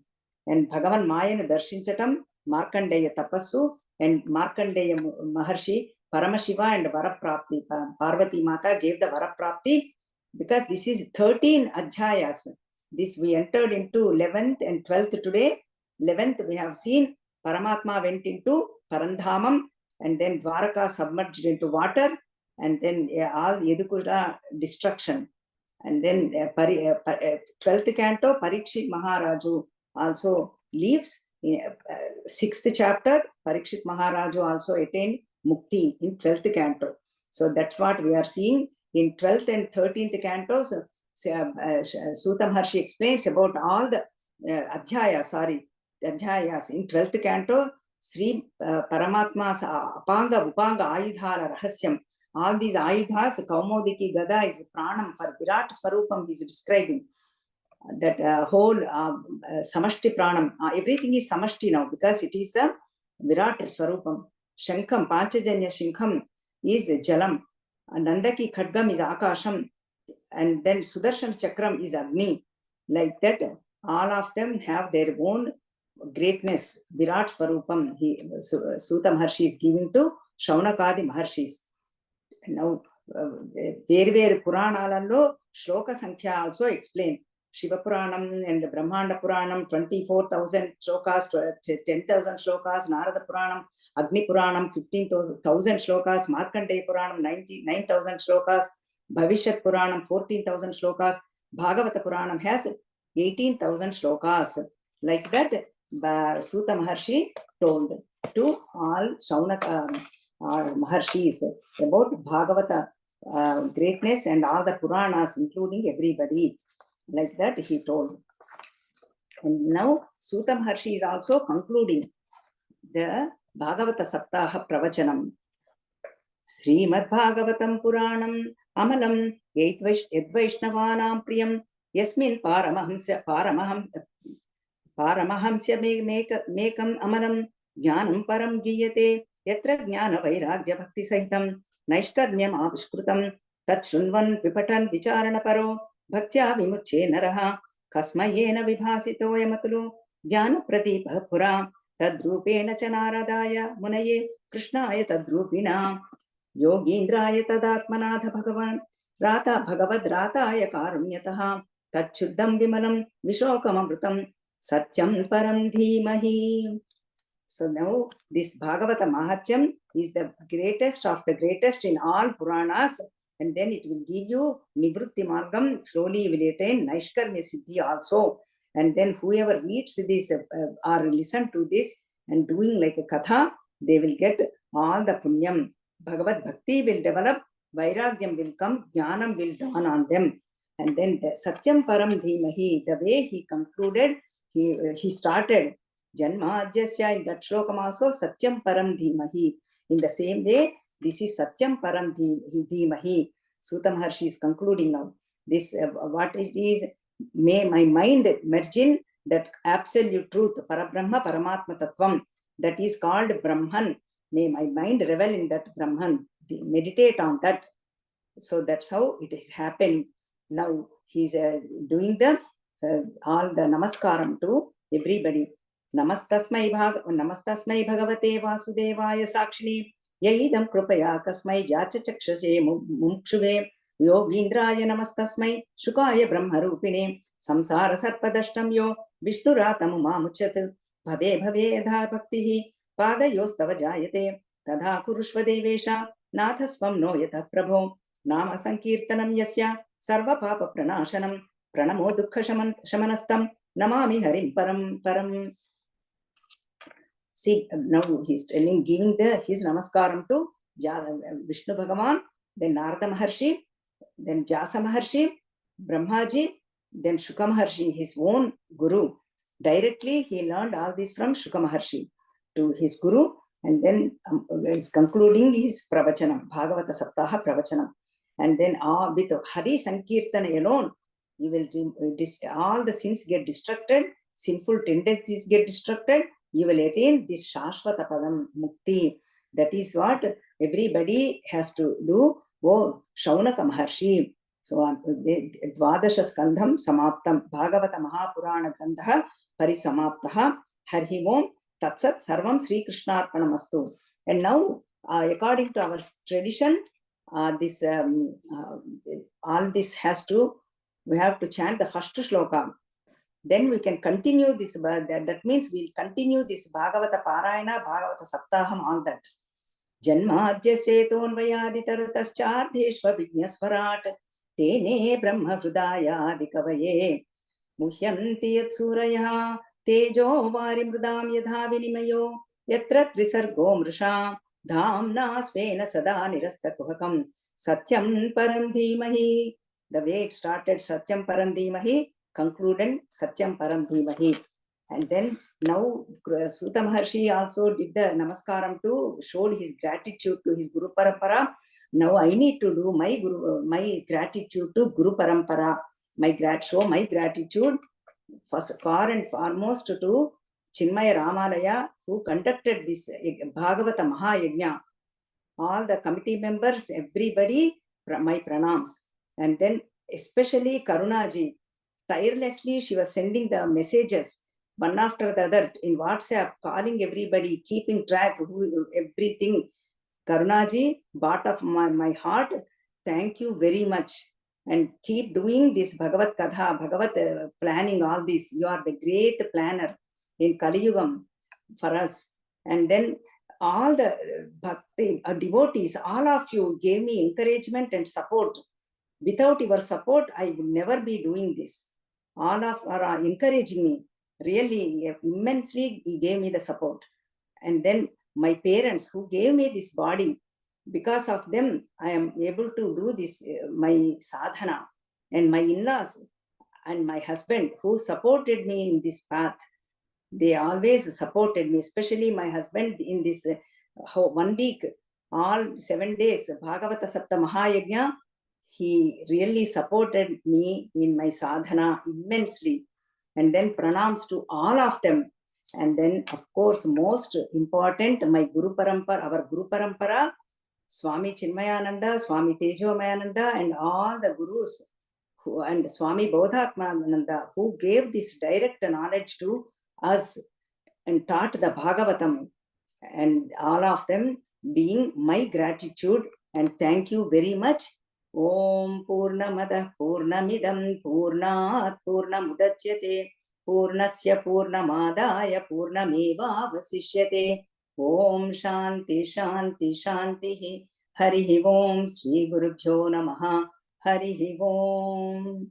and Bhagavan Mayana Darshinchatam, Markandeya Tapassu and Markandeya Maharshi, Paramashiva and Varaprapti. Parvati Mata gave the Varaprapti because this is 13 adhyayas. This we entered into 11th and 12th today. 11th we have seen Paramatma went into Parandhamam, and then Dwaraka submerged into water, and then all Yedukura destruction. And then 12th canto, Parikshit Maharaju also leaves. 6th chapter, Parikshit Maharaju also attained Mukti in 12th canto. So that's what we are seeing in 12th and 13th cantos. Suta Maharshi explains about all the adhyayas in 12th canto. Sri Paramatma's Apanga Upanga Ayudhara Rahasyam. All these Ayudhas, Kaumodiki Gada is Pranam for Virat Swarupam, he is describing. That whole Samashti Pranam, everything is Samashti now because it is the Virat Swarupam. Shankam, Panchajanya Shinkham is Jalam. Nandaki Khadgam is Akasham. And then Sudarshan Chakram is Agni. Like that, all of them have their own greatness. Virat Swarupam, Suta Maharshi is giving to Shaunakadi Maharshis. Now, where Puranalallo, Shloka Sankhya also explained. Shiva Puranam and Brahmanda Puranam, 24,000 shlokas, 10,000 shlokas, Narada Puranam, Agni Puranam, 15,000 shlokas, Markandeya Puranam, 9,000 shlokas, Bhavishyat Puranam, 14,000 shlokas, Bhagavata Puranam has 18,000 shlokas. Like that, Suta Maharshi told to all Shaunaka Maharshis about Bhagavata greatness and all the Puranas, including everybody. Like that he told. And now Suta Maharshi is also concluding the Bhagavata saptaha pravachanam. Srimad Bhagavatam Puranam Amalam Yadvaishnavanam Priyam Yasmin Paramahamsya Mekam Amalam Jnanam Param Giyate Yatra Jnana Vairagya Bhakti Sahitam Naishkarmyam Avishkrutam Tat Shunvan Vipatan Vicharana Paro Bhaktya Vimuche Naraha Kasmayena Vibhasito Yamatulu Jnana Pradipah Pura Tadrupena Chanaradaya Munaye Krishnaya Tadrupina Yogindraya Tadatmanatha Bhagavan Rata Bhagavad Rataya Karunyataha Tachuddam Vimalam Vishokamamrutam Satyam Param Dhimahi. So now this Bhagavata Mahatyam is the greatest of the greatest in all Puranas, and then it will give you Nivrutti Margam, slowly you will attain Naishkarmya Siddhi also. And then whoever reads this or listen to this and doing like a katha, they will get all the punyam. Bhagavad Bhakti will develop, Vairagyam will come, Jnanam will dawn on them. And then the Satyam Param Dhimahi, the way he concluded, he started Janmadhyasya, in that shlokam also, Satyam Param Dhimahi. In the same way, this is Satyam Param Dhimahi. Suta Maharshi is concluding now. This, what it is, may my mind merge in that absolute truth, Parabrahma Paramatma Tattvam, that is called Brahman. May my mind revel in that Brahman, meditate on that. So that's how it is happening. Now he's doing the all the namaskaram to everybody. Namastasmai bhagavate vasudevaya sakshini yaidam krupaya kasmai vyachachakshase mumkshuve yogindraya namastasmai shukaya brahmarupine samsara sarpadashtam yo vishnuratam mamuchat bhave bhave yadha bhaktihi padayostava jayate tadha kurushva devesha nathasvam no yatha prabho नाम संकीर्तनम यस्य सर्व पाप प्रणाशनम प्रणमो दुःख शमनस्तम नमामि हरिं परम. See, now he is telling, giving his namaskaram to Vishnu Bhagavan, then Narada Maharshi, then Vyasa Maharshi, Brahmaji, then Shuka Maharshi, his own guru. Directly he learned all this from Shuka Maharshi to his guru, and then is concluding his pravachanam, Bhagavata saptaha pravachanam. And then with Hari Sankirtana alone, you will all the sins get destructed, sinful tendencies get destructed, you will attain this Shashvata Padam Mukti. That is what everybody has to do. Oh, Shaunaka Maharshi. So, Dvadasha Skandham Samaptam, Bhagavata Mahapurana Gandha Parisamaptaha, Hari Om Tatsat Sarvam Sri Krishna Arpanamastu. And now, according to our tradition, all this has to, we have to chant the first shloka. Then we can continue this, that means we'll continue this Bhagavata Parayana, Bhagavata Saptaham, all that. Janmadhya setonvayadi tarutaschardheshva vignasvarat tene brahma hrudaya adikavaye muhyanti yatsuraya tejo vari mrudam yadha vinimayo yatra trisargo mrisha Dhamna svena sada nirasta kuhakam Satyam Param Dhimahi. The way it started, Satyam Param Dhimahi, concluded Satyam Param Dhimahi. And then now Suta Maharshi also did the namaskaram to, showed his gratitude to his Guru Parampara. Now I need to do my gratitude to Guru Parampara. Show my gratitude far and foremost to Chinmaya Ramalaya, who conducted this Bhagavata Mahayajna. All the committee members, everybody, my pranams. And then especially Karunaji, tirelessly she was sending the messages one after the other in WhatsApp, calling everybody, keeping track of everything. Karunaji, part of my heart, thank you very much. And keep doing this Bhagavat Katha, Bhagavat planning all this. You are the great planner in Kali Yugam for us. And then all the bhakti devotees, all of you gave me encouragement and support. Without your support, I would never be doing this. All of you are encouraging me. Really, immensely, he gave me the support. And then my parents who gave me this body, because of them, I am able to do this, my sadhana. And my in-laws and my husband who supported me in this path, they always supported me, especially my husband in this 1 week, all 7 days, Bhagavata Sapta Mahayajna, he really supported me in my sadhana immensely. And then pranams to all of them. And then, of course, most important, my Guru Parampara, our Guru Parampara, Swami Chinmayananda, Swami Tejomayananda, and all the Gurus, and Swami Bodhatmananda, who gave this direct knowledge to us and taught the Bhagavatam, and all of them being my gratitude and thank you very much. Om Purnamada Purnamidam Purnat Purnamudachyate Purnasya Purnamadaya Purnameva Vasishyate. Om Shanti Shanti Shanti. Harihi Om Sri Gurubhyo Namaha. Harihi Om.